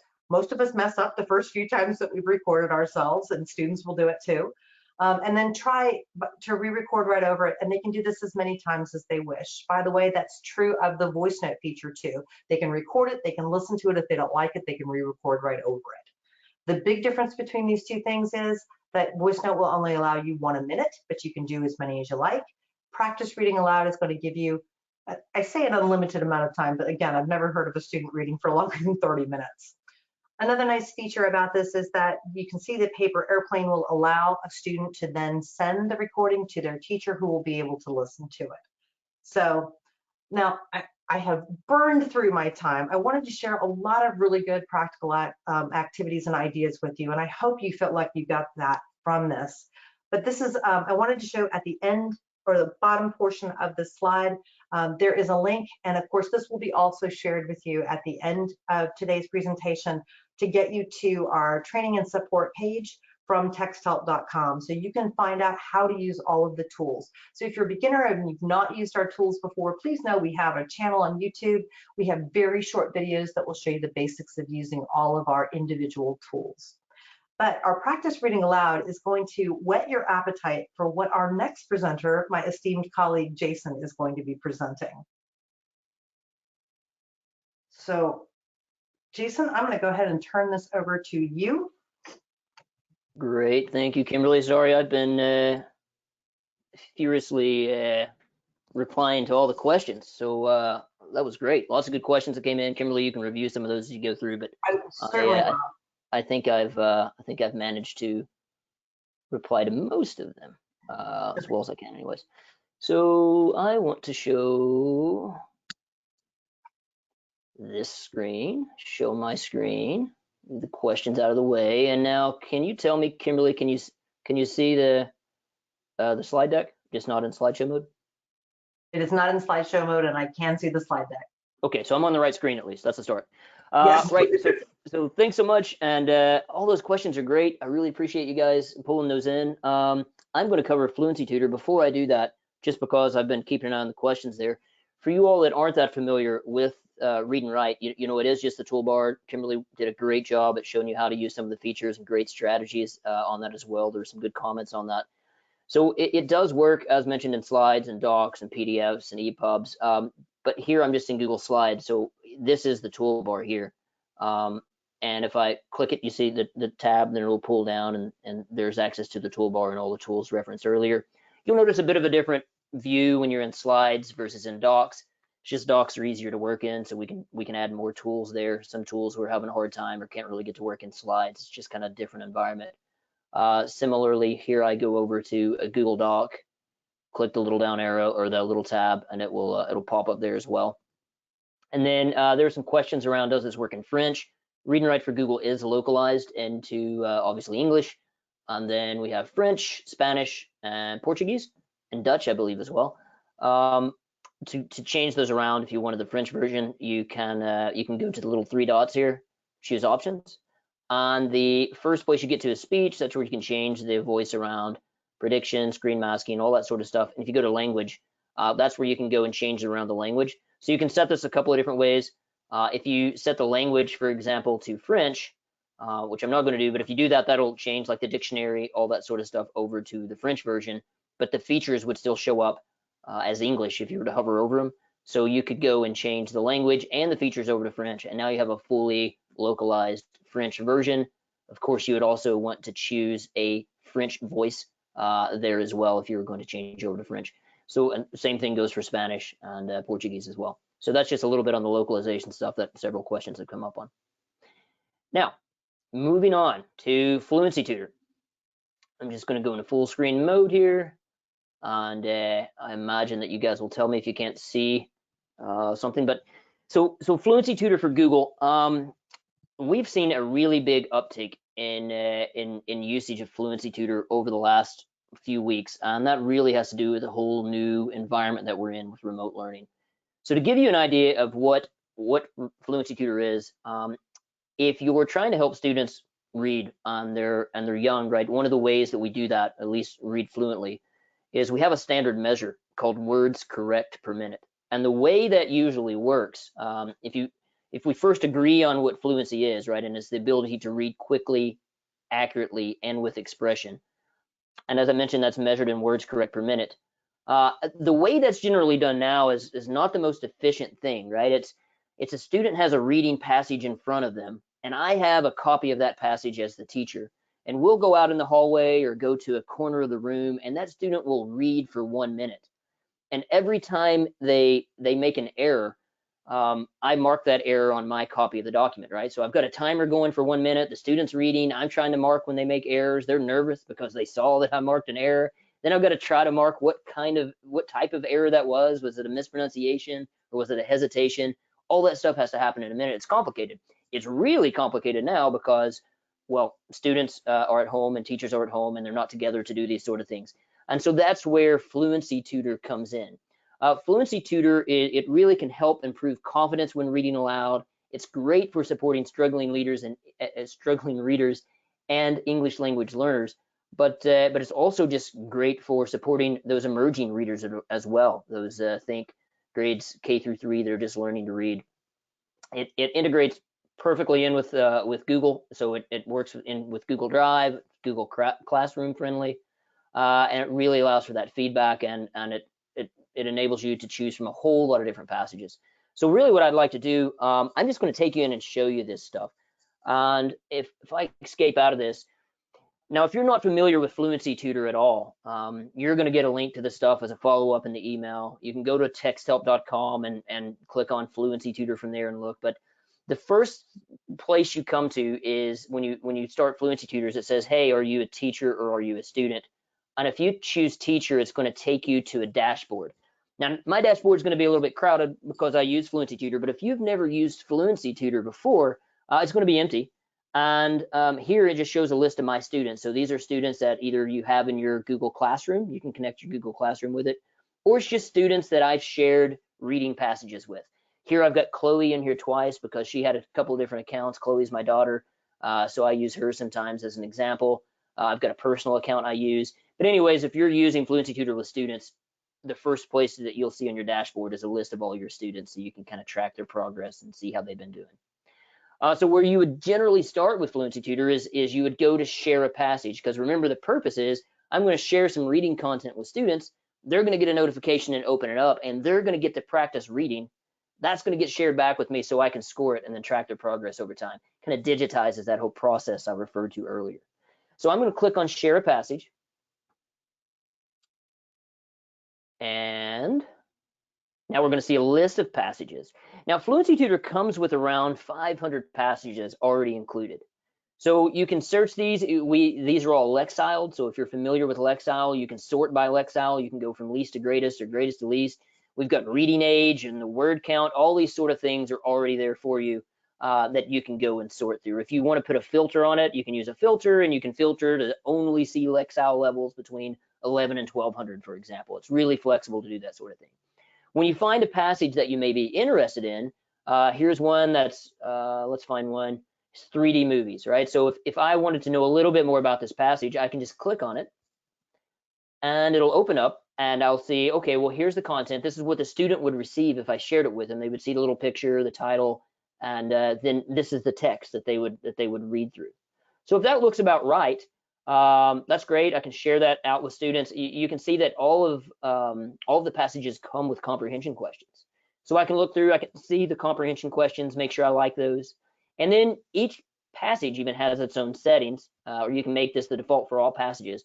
Speaker 2: mess up the first few times that we've recorded ourselves, and students will do it too. And then try to re-record right over it, and they can do this as many times as they wish. By the way, that's true of the voice note feature too. They can record it, they can listen to it. If they don't like it, they can re-record right over it. The big difference between these 2 things is that voice note will only allow you 1 a minute, but you can do as many as you like. Practice reading aloud is going to give you, I say an unlimited amount of time, but again, I've never heard of a student reading for longer than 30 minutes. Another nice feature about this is that you can see the paper airplane will allow a student to then send the recording to their teacher, who will be able to listen to it. So now I have burned through my time. I wanted to share a lot of really good practical activities and ideas with you, and I hope you felt like you got that from this. But this is, I wanted to show at the end, or the bottom portion of the slide, there is a link, and of course this will be also shared with you at the end of today's presentation to get you to our training and support page from texthelp.com, so you can find out how to use all of the tools. So if you're a beginner and you've not used our tools before, please know we have a channel on YouTube. We have very short videos that will show you the basics of using all of our individual tools. But our practice reading aloud is going to whet your appetite for what our next presenter, my esteemed colleague Jason, is going to be presenting. So Jason, I'm going to go ahead and turn this over to you.
Speaker 3: Great, thank you, Kimberly. Sorry, I've been furiously replying to all the questions, so that was great. Lots of good questions that came in. Kimberly, you can review some of those as you go through, but I think I've managed to reply to most of them as well as I can, anyways. So I want to show this screen, show my screen, the questions out of the way, and now can you tell me, Kimberly, can you see the slide deck? Just not in slideshow mode?
Speaker 2: It is not in slideshow mode, and I can see the slide deck.
Speaker 3: Okay, so I'm on the right screen at least. That's the start.
Speaker 2: Yes.
Speaker 3: Right. So thanks so much, and all those questions are great. I really appreciate you guys pulling those in. I'm going to cover Fluency Tutor. Before I do that, just because I've been keeping an eye on the questions there, for you all that aren't that familiar with Read and Write, you know, it is just the toolbar. Kimberly did a great job at showing you how to use some of the features and great strategies on that as well. There's some good comments on that. So it does work, as mentioned, in slides and docs and PDFs and EPUBs. But here I'm just in Google Slides. So this is the toolbar here. And if I click it, you see the tab, then it'll pull down and there's access to the toolbar and all the tools referenced earlier. You'll notice a bit of a different view when you're in slides versus in docs. It's just docs are easier to work in, so we can add more tools there. Some tools we're having a hard time or can't really get to work in slides. It's just kind of a different environment. Similarly, here I go over to a Google Doc, click the little down arrow or the little tab, and it will it'll pop up there as well. And then there are some questions around, does this work in French? Read and Write for Google is localized into obviously English, and then we have French, Spanish, and Portuguese, and Dutch, I believe, as well. To change those around, if you wanted the French version, you can go to the little 3 dots here, choose options. On the first place you get to is speech. That's where you can change the voice around, prediction, screen masking, all that sort of stuff. And if you go to language, that's where you can go and change around the language. So you can set this a couple of different ways. If you set the language, for example, to French, which I'm not going to do, but if you do that, that'll change like the dictionary, all that sort of stuff over to the French version, but the features would still show up as English if you were to hover over them. So you could go and change the language and the features over to French, and now you have a fully localized French version. Of course, you would also want to choose a French voice there as well if you were going to change over to French. So and same thing goes for Spanish and Portuguese as well. So that's just a little bit on the localization stuff that several questions have come up on. Now, moving on to Fluency Tutor. I'm just going to go into full screen mode here. And I imagine that you guys will tell me if you can't see something. But so Fluency Tutor for Google, we've seen a really big uptick in usage of Fluency Tutor over the last few weeks, and that really has to do with the whole new environment that we're in with remote learning. So to give you an idea of what Fluency Tutor is, if you're trying to help students read and they're young, right? One of the ways that we do that, at least read fluently, is we have a standard measure called words correct per minute. And the way that usually works, if we first agree on what fluency is, right, and it's the ability to read quickly, accurately, and with expression. And as I mentioned, that's measured in words correct per minute. The way that's generally done now is not the most efficient thing, right? It's a student has a reading passage in front of them, and I have a copy of that passage as the teacher. And we'll go out in the hallway or go to a corner of the room, and that student will read for 1 minute. And every time they make an error, I mark that error on my copy of the document, right? So I've got a timer going for 1 minute. The student's reading. I'm trying to mark when they make errors. They're nervous because they saw that I marked an error. Then I've got to try to mark what type of error that was. Was it a mispronunciation or was it a hesitation? All that stuff has to happen in a minute. It's complicated. It's really complicated now because, well, students are at home and teachers are at home and they're not together to do these sort of things. And so that's where Fluency Tutor comes in. Fluency Tutor, it really can help improve confidence when reading aloud. It's great for supporting struggling readers and English language learners, but it's also just great for supporting those emerging readers as well. Those think grades K through 3, they're just learning to read. It integrates perfectly in with Google, so it works with Google Drive, Google Classroom friendly, and it really allows for that feedback, and it enables you to choose from a whole lot of different passages. So really what I'd like to do, I'm just going to take you in and show you this stuff. And if I escape out of this, now if you're not familiar with Fluency Tutor at all, you're going to get a link to this stuff as a follow-up in the email. You can go to texthelp.com and click on Fluency Tutor from there and look. But the first place you come to is when you start Fluency Tutors, it says, hey, are you a teacher or are you a student? And if you choose teacher, it's going to take you to a dashboard. Now, my dashboard is going to be a little bit crowded because I use Fluency Tutor, but if you've never used Fluency Tutor before, it's going to be empty. And here it just shows a list of my students. So these are students that either you have in your Google Classroom, you can connect your Google Classroom with it, or it's just students that I've shared reading passages with. Here I've got Chloe in here twice because she had a couple of different accounts. Chloe's my daughter, so I use her sometimes as an example. I've got a personal account I use. But anyways, if you're using Fluency Tutor with students, the first place that you'll see on your dashboard is a list of all your students, so you can kind of track their progress and see how they've been doing. So where you would generally start with Fluency Tutor is you would go to share a passage, because remember, the purpose is I'm going to share some reading content with students. They're going to get a notification and open it up, and they're going to get to practice reading. That's going to get shared back with me so I can score it and then track their progress over time. Kind of digitizes that whole process I referred to earlier. So I'm going to click on share a passage. And now we're going to see a list of passages. Now, Fluency Tutor comes with around 500 passages already included. So you can search these. These are all Lexiled. So if you're familiar with Lexile, you can sort by Lexile. You can go from least to greatest or greatest to least. We've got reading age and the word count. All these sort of things are already there for you that you can go and sort through. If you want to put a filter on it, you can use a filter, and you can filter to only see Lexile levels between 11 and 1200, for example. It's really flexible to do that sort of thing. When you find a passage that you may be interested in, here's one that's, let's find one, it's 3D movies, right? So if I wanted to know a little bit more about this passage, I can just click on it, and it'll open up, and I'll see, okay, well, here's the content. This is what the student would receive if I shared it with them. They would see the little picture, the title, and then this is the text that they would read through. So if that looks about right, that's great. I can share that out with students. You can see that all of the passages come with comprehension questions. So I can look through, I can see the comprehension questions, make sure I like those. And then each passage even has its own settings, or you can make this the default for all passages.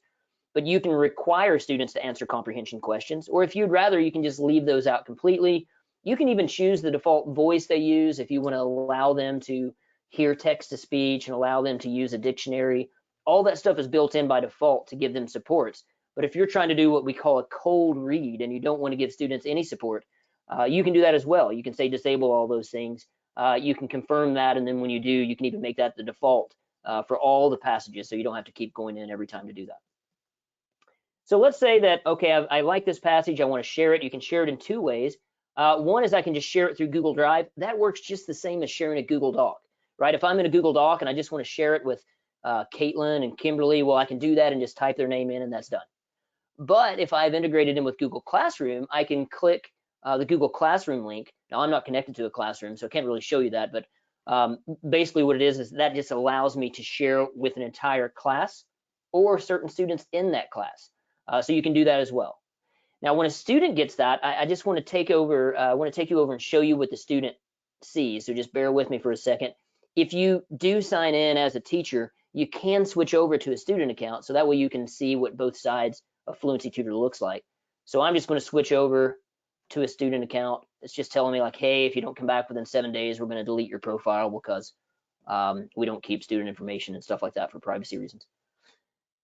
Speaker 3: But you can require students to answer comprehension questions, or if you'd rather, you can just leave those out completely. You can even choose the default voice they use if you want to allow them to hear text-to-speech and allow them to use a dictionary. All that stuff is built in by default to give them supports. But if you're trying to do what we call a cold read and you don't want to give students any support, you can do that as well. You can say disable all those things. You can confirm that, and then when you do, you can even make that the default for all the passages, so you don't have to keep going in every time to do that. So let's say that, okay, I like this passage, I want to share it. You can share it in two ways. One is I can just share it through Google Drive. That works just the same as sharing a Google Doc, right? If I'm in a Google Doc and I just want to share it with Caitlin and Kimberly, well, I can do that and just type their name in, and that's done. But if I've integrated in with Google Classroom, I can click the Google Classroom link. Now, I'm not connected to a classroom, so I can't really show you that, but basically what it is that just allows me to share with an entire class or certain students in that class. So you can do that as well. Now, when a student gets that, I just want to take over. I want to take you over and show you what the student sees. So just bear with me for a second. If you do sign in as a teacher, you can switch over to a student account, so that way you can see what both sides of Fluency Tutor looks like. So I'm just going to switch over to a student account. It's just telling me like, hey, if you don't come back within 7 days, we're going to delete your profile because we don't keep student information and stuff like that for privacy reasons.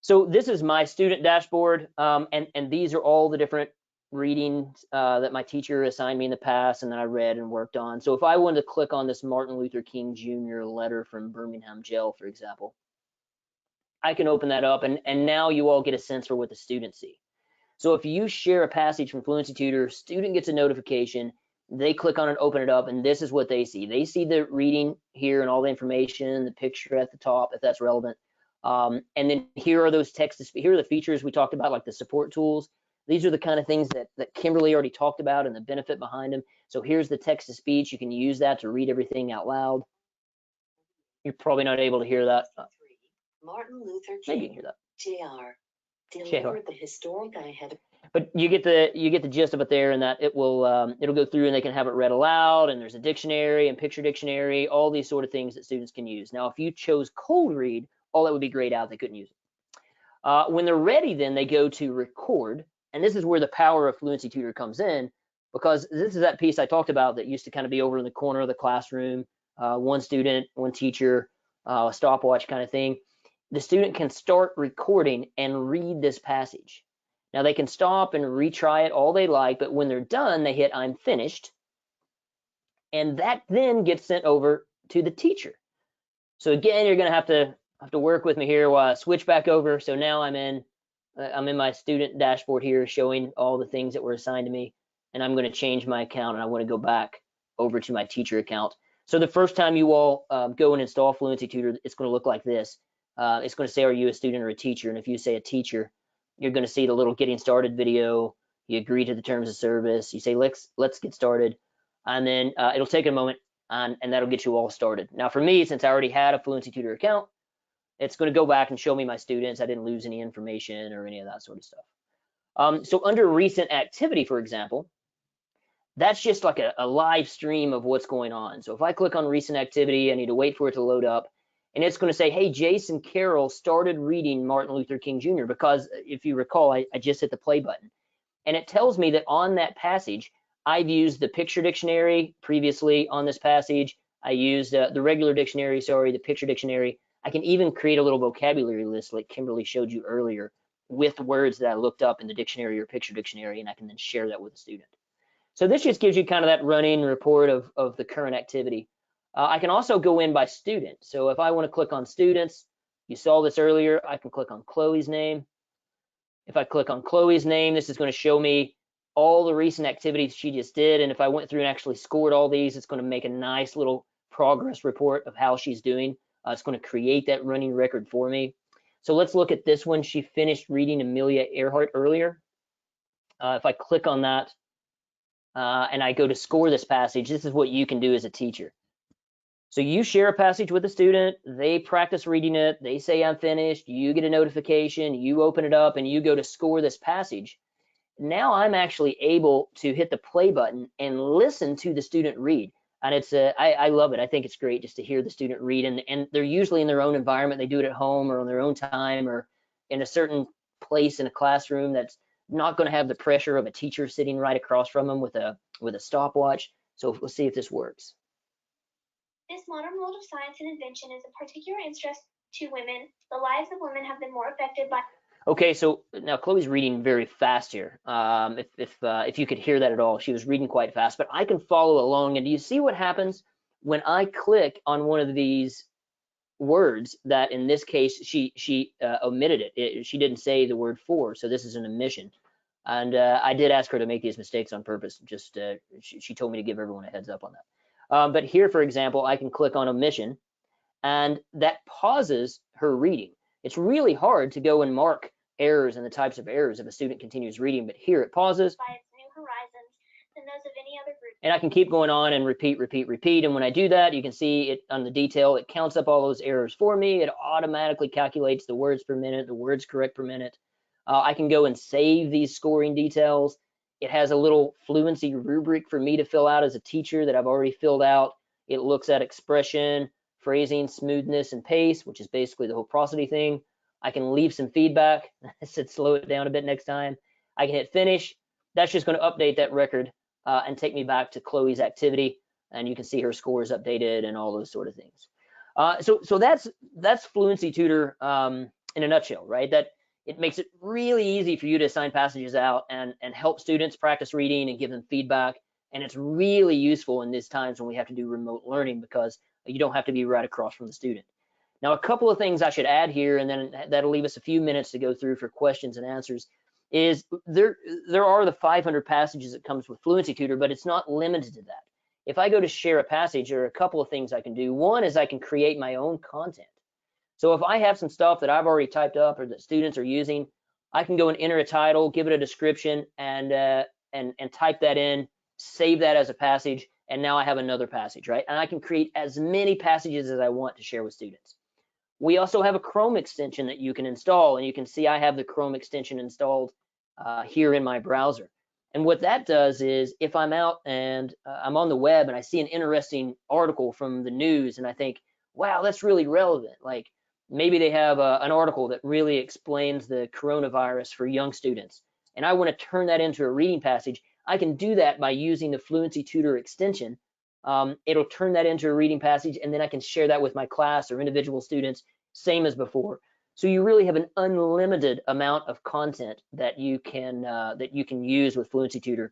Speaker 3: So this is my student dashboard, and these are all the different readings that my teacher assigned me in the past and that I read and worked on. So if I wanted to click on this Martin Luther King Jr. letter from Birmingham jail, for example, I can open that up, and now you all get a sense for what the students see. So if you share a passage from Fluency Tutor, student gets a notification, they click on it, open it up, and this is what they see. They see the reading here and all the information, the picture at the top, if that's relevant. And then here are those text-to-speech. Here are the features we talked about, like the support tools. These are the kind of things that Kimberly already talked about and the benefit behind them. So here's the text-to-speech. You can use that to read everything out loud. You're probably not able to hear that.
Speaker 4: Martin Luther King,
Speaker 3: maybe you can hear that.
Speaker 4: Jr. delivered the historic I had.
Speaker 3: But you get the gist of it there, and that it will it'll go through and they can have it read aloud, and there's a dictionary and picture dictionary, all these sort of things that students can use. Now, if you chose cold read, all that would be grayed out. They couldn't use it. When they're ready, then they go to record, and this is where the power of Fluency Tutor comes in, because this is that piece I talked about that used to kind of be over in the corner of the classroom, one student, one teacher, a stopwatch kind of thing. The student can start recording and read this passage. Now they can stop and retry it all they like, but when they're done, they hit I'm finished, and that then gets sent over to the teacher. So again, you're going to have to work with me here while I switch back over. So now I'm in my student dashboard here, showing all the things that were assigned to me, and I'm going to change my account, and I want to go back over to my teacher account. So the first time you all go and install Fluency Tutor, it's going to look like this. It's going to say, are you a student or a teacher? And if you say a teacher, you're going to see the little getting started video. You agree to the terms of service. You say, let's get started. And then it'll take a moment and that'll get you all started. Now for me, since I already had a Fluency Tutor account, it's going to go back and show me my students. I didn't lose any information or any of that sort of stuff. So under recent activity, for example, that's just like a live stream of what's going on. So if I click on recent activity, I need to wait for it to load up. And it's going to say, hey, Jason Carroll started reading Martin Luther King Jr. because if you recall, I just hit the play button. And it tells me that on that passage, I've used the picture dictionary previously on this passage. I used the regular dictionary, the picture dictionary. I can even create a little vocabulary list like Kimberly showed you earlier with words that I looked up in the dictionary or picture dictionary, and I can then share that with a student. So this just gives you kind of that running report of the current activity. I can also go in by student. So if I want to click on students, you saw this earlier, I can click on Chloe's name. If I click on Chloe's name, this is going to show me all the recent activities she just did. And if I went through and actually scored all these, it's going to make a nice little progress report of how she's doing. It's going to create that running record for me. So let's look at this one. She finished reading Amelia Earhart earlier. If I click on that and I go to score this passage, this is what you can do as a teacher. So you share a passage with a student, they practice reading it, they say I'm finished, you get a notification, you open it up and you go to score this passage. Now I'm actually able to hit the play button and listen to the student read. And it's I love it. I think it's great just to hear the student read, and they're usually in their own environment. They do it at home or on their own time or in a certain place in a classroom that's not going to have the pressure of a teacher sitting right across from them with a stopwatch. So we'll see if this works.
Speaker 5: This modern world of science and invention is of particular interest to women. The lives of women have been more affected by.
Speaker 3: Okay, so now Chloe's reading very fast here. If you could hear that at all, she was reading quite fast, but I can follow along. And do you see what happens when I click on one of these words that in this case she omitted it? She didn't say the word for, so this is an omission. And I did ask her to make these mistakes on purpose. Just she told me to give everyone a heads up on that. But here, for example, I can click on omission, and that pauses her reading. It's really hard to go and mark errors and the types of errors if a student continues reading, but here it pauses.
Speaker 5: By its new horizons than those of any other group.
Speaker 3: And I can keep going on and repeat. And when I do that, you can see it on the detail. It counts up all those errors for me. It automatically calculates the words per minute, the words correct per minute. I can go and save these scoring details. It has a little fluency rubric for me to fill out as a teacher that I've already filled out. It looks at expression, phrasing, smoothness, and pace, which is basically the whole prosody thing. I can leave some feedback. I said slow it down a bit next time. I can hit finish. That's just going to update that record and take me back to Chloe's activity, and you can see her scores updated and all those sort of things. So that's Fluency Tutor in a nutshell, right? That it makes it really easy for you to assign passages out and help students practice reading and give them feedback. And it's really useful in these times when we have to do remote learning because you don't have to be right across from the student. Now, a couple of things I should add here, and then that'll leave us a few minutes to go through for questions and answers, is there are the 500 passages that comes with Fluency Tutor, but it's not limited to that. If I go to share a passage, there are a couple of things I can do. One is I can create my own content. So if I have some stuff that I've already typed up or that students are using, I can go and enter a title, give it a description, and type that in, save that as a passage, and now I have another passage, right? And I can create as many passages as I want to share with students. We also have a Chrome extension that you can install, and you can see I have the Chrome extension installed here in my browser. And what that does is if I'm out and I'm on the web and I see an interesting article from the news and I think, wow, that's really relevant. Like maybe they have an article that really explains the coronavirus for young students, and I want to turn that into a reading passage. I can do that by using the Fluency Tutor extension. It'll turn that into a reading passage, and then I can share that with my class or individual students, same as before. So you really have an unlimited amount of content that you can use with Fluency Tutor.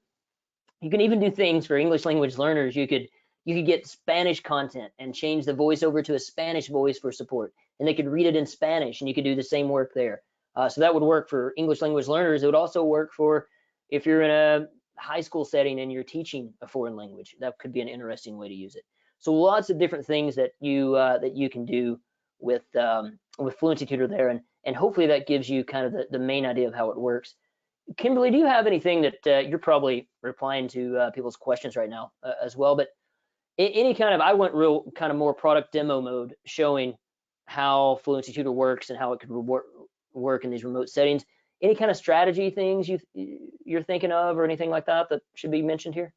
Speaker 3: You can even do things for English language learners. You could get Spanish content and change the voice over to a Spanish voice for support, and they could read it in Spanish, and you could do the same work there. So that would work for English language learners. It would also work for if you're in a high school setting and you're teaching a foreign language. That could be an interesting way to use it. So lots of different things that you can do with Fluency Tutor there, and hopefully that gives you kind of the main idea of how it works. Kimberly, do you have anything that you're probably replying to people's questions right now as well? But any kind of, I went real kind of more product demo mode, showing how Fluency Tutor works and how it could work in these remote settings. Any kind of strategy things you're thinking of, or anything like that that should be mentioned here?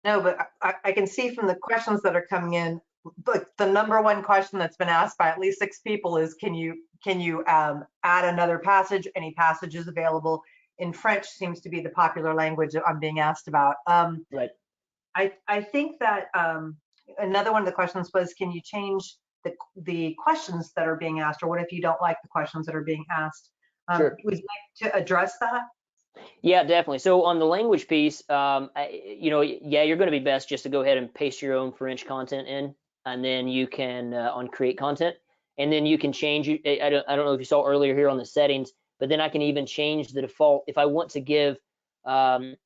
Speaker 2: No, but I can see from the questions that are coming in, look, the number one question that's been asked by at least 6 people is, can you add another passage? Any passages available in French seems to be the popular language that I'm being asked about.
Speaker 3: Right.
Speaker 2: I think that another one of the questions was, can you change the questions that are being asked, or what if you don't like the questions that are being asked?
Speaker 3: Sure.
Speaker 2: Would you like to address that?
Speaker 3: Yeah, definitely. So on the language piece, you know, yeah, you're going to be best just to go ahead and paste your own French content in, and then you can on create content, and then you can change. I don't know if you saw earlier here on the settings, but then I can even change the default. If I want to give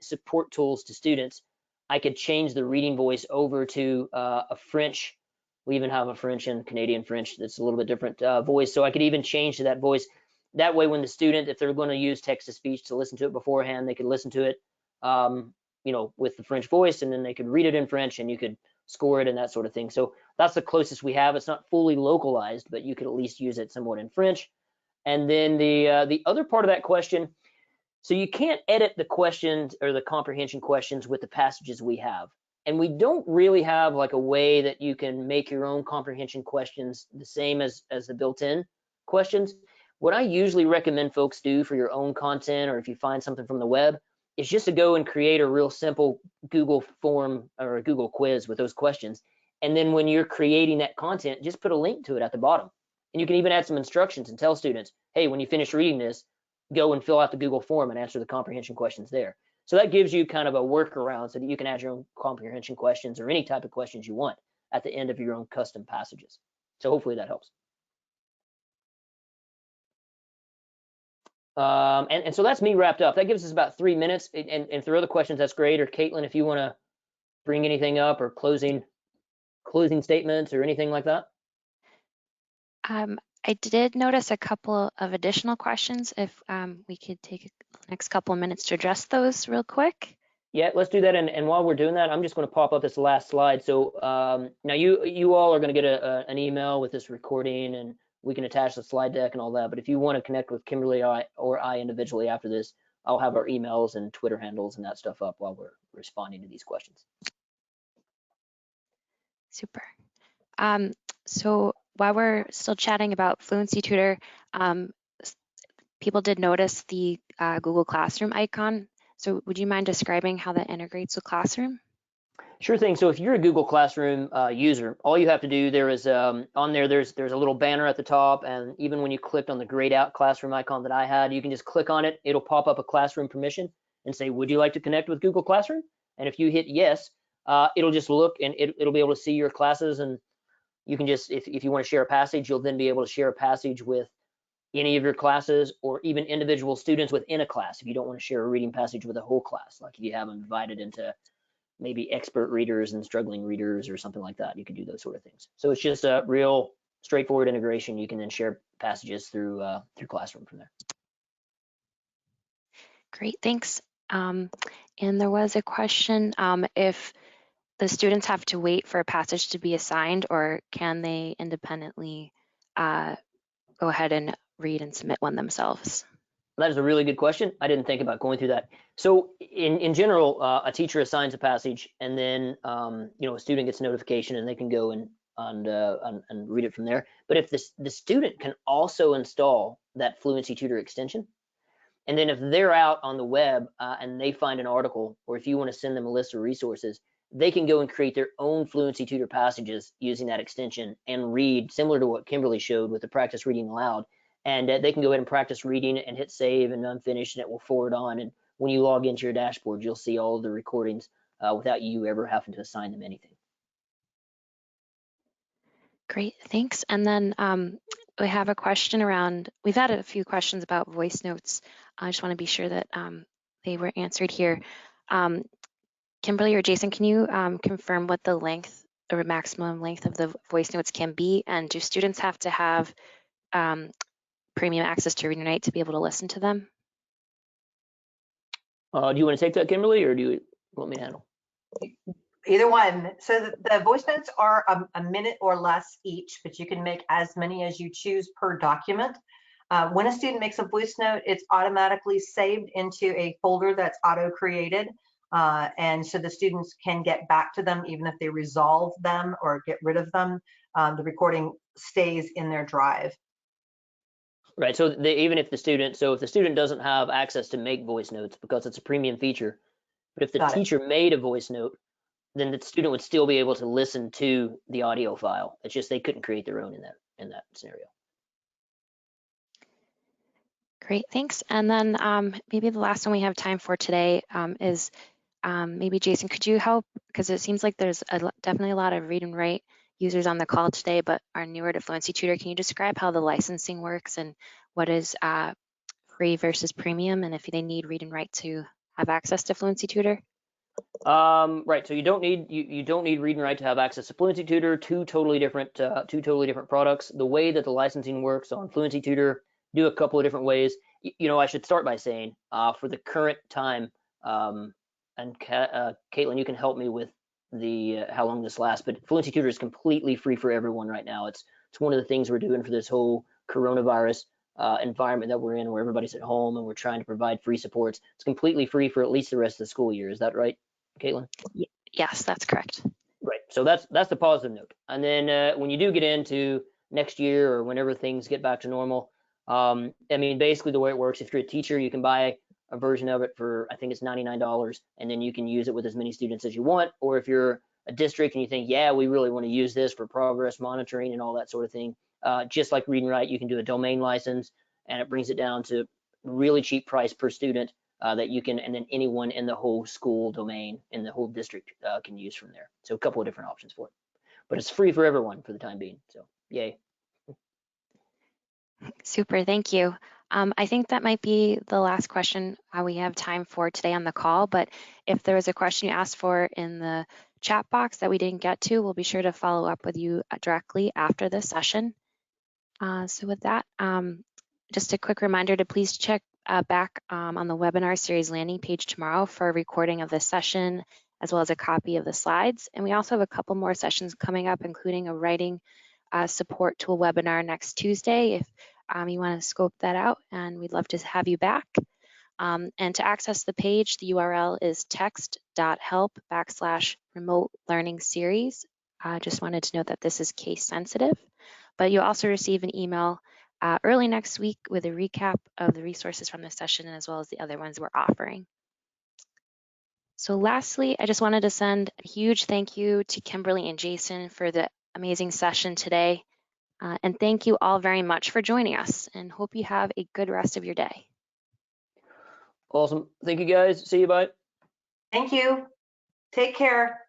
Speaker 3: support tools to students, I could change the reading voice over to a French. We even have a French and Canadian French that's a little bit different voice. So I could even change to that voice. That way, when the student, if they're going to use text-to-speech to listen to it beforehand, they could listen to it, you know, with the French voice, and then they could read it in French, and you could score it and that sort of thing. So that's the closest we have. It's not fully localized, but you could at least use it somewhat in French. And then the other part of that question, so you can't edit the questions or the comprehension questions with the passages we have. And we don't really have like a way that you can make your own comprehension questions the same as the built-in questions. What I usually recommend folks do for your own content, or if you find something from the web, is just to go and create a real simple Google form or a Google quiz with those questions. And then when you're creating that content, just put a link to it at the bottom. And you can even add some instructions and tell students, hey, when you finish reading this, go and fill out the Google form and answer the comprehension questions there. So that gives you kind of a workaround so that you can add your own comprehension questions or any type of questions you want at the end of your own custom passages. So hopefully that helps. And so that's me wrapped up. That gives us about 3 minutes. And if there are other questions, that's great. Or Caitlin, if you want to bring anything up, or closing statements or anything like that.
Speaker 1: I did notice a couple of additional questions. If we could take the next couple of minutes to address those real quick.
Speaker 3: Yeah, let's do that. And while we're doing that, I'm just going to pop up this last slide. So now you all are going to get an email with this recording, and we can attach the slide deck and all that. But if you want to connect with Kimberly or I individually after this, I'll have our emails and Twitter handles and that stuff up while we're responding to these questions.
Speaker 1: Super. So while we're still chatting about Fluency Tutor, people did notice the Google Classroom icon. So would you mind describing how that integrates with Classroom?
Speaker 3: Sure thing. So if you're a Google Classroom user, all you have to do there is on there, there's a little banner at the top, and even when you clicked on the grayed out Classroom icon that I had, you can just click on it. It'll pop up a Classroom permission and say, would you like to connect with Google Classroom? And if you hit yes, it'll just look, and it'll be able to see your classes, and you can just, if you want to share a passage, you'll then be able to share a passage with any of your classes, or even individual students within a class if you don't want to share a reading passage with a whole class, like if you have them divided into maybe expert readers and struggling readers or something like that. You can do those sort of things. So it's just a real straightforward integration. You can then share passages through Classroom from there.
Speaker 1: Great, thanks. And there was a question if the students have to wait for a passage to be assigned, or can they independently go ahead and read and submit one themselves?
Speaker 3: That is a really good question. I didn't think about going through that. So in general, a teacher assigns a passage, and then you know, a student gets a notification, and they can go and read it from there. But if the student can also install that Fluency Tutor extension, and then if they're out on the web and they find an article, or if you want to send them a list of resources, they can go and create their own Fluency Tutor passages using that extension and read, similar to what Kimberly showed with the practice reading aloud. And they can go ahead and practice reading and hit save and unfinish, and it will forward on. And when you log into your dashboard, you'll see all of the recordings without you ever having to assign them anything.
Speaker 1: Great, thanks. And then we have a question around, we've had a few questions about voice notes. I just want to be sure that they were answered here. Kimberly or Jason, can you confirm what the length or maximum length of the voice notes can be? And do students have to have premium access to Read&Write to be able to listen to them?
Speaker 3: Do you want to take that, Kimberly, or do you want me to handle?
Speaker 2: Either one. So the voice notes are a minute or less each, but you can make as many as you choose per document. When a student makes a voice note, it's automatically saved into a folder that's auto-created. And so the students can get back to them even if they resolve them or get rid of them. The recording stays in their drive.
Speaker 3: Right, so even if the student, if the student doesn't have access to make voice notes because it's a premium feature, but if the teacher made a voice note, then the student would still be able to listen to the audio file. It's just they couldn't create their own in that scenario.
Speaker 1: Great, thanks. And then maybe the last one we have time for today is maybe Jason, could you help? Because it seems like there's definitely a lot of read and write users on the call today, but are newer to Fluency Tutor. Can you describe how the licensing works and what is free versus premium, and if they need read and write to have access to Fluency Tutor?
Speaker 3: Right. So you don't need read and write to have access to Fluency Tutor. Two totally different products. The way that the licensing works on Fluency Tutor, do a couple of different ways. I should start by saying for the current time, and Caitlin, you can help me with the how long this lasts, but Fluency Tutor is completely free for everyone right now. It's one of the things we're doing for this whole coronavirus environment that we're in, where everybody's at home and we're trying to provide free supports. It's completely free for at least the rest of the school year. Is that right, Caitlin?
Speaker 1: Yes, that's correct.
Speaker 3: Right. So that's the positive note. And then when you do get into next year or whenever things get back to normal, I mean, basically the way it works, if you're a teacher, you can buy a version of it for, I think it's $99, and then you can use it with as many students as you want. Or if you're a district and you think, yeah, we really want to use this for progress monitoring and all that sort of thing, just like Read and Write, you can do a domain license, and it brings it down to really cheap price per student that you can, and then anyone in the whole school domain in the whole district can use from there. So a couple of different options for it, but it's free for everyone for the time being. So yay.
Speaker 1: Super, thank you. I think that might be the last question we have time for today on the call, but if there was a question you asked for in the chat box that we didn't get to, we'll be sure to follow up with you directly after the session. So with that, just a quick reminder to please check back on the webinar series landing page tomorrow for a recording of this session, as well as a copy of the slides. And we also have a couple more sessions coming up, including a writing support tool webinar next Tuesday if you want to scope that out, and we'd love to have you back. And to access the page, the URL is text.help/remote learning series. I just wanted to note that this is case sensitive, but you'll also receive an email early next week with a recap of the resources from the session as well as the other ones we're offering. So lastly, I just wanted to send a huge thank you to Kimberly and Jason for the amazing session today. And thank you all very much for joining us, and hope you have a good rest of your day.
Speaker 3: Awesome. Thank you guys. See you. Bye.
Speaker 2: Thank you. Take care.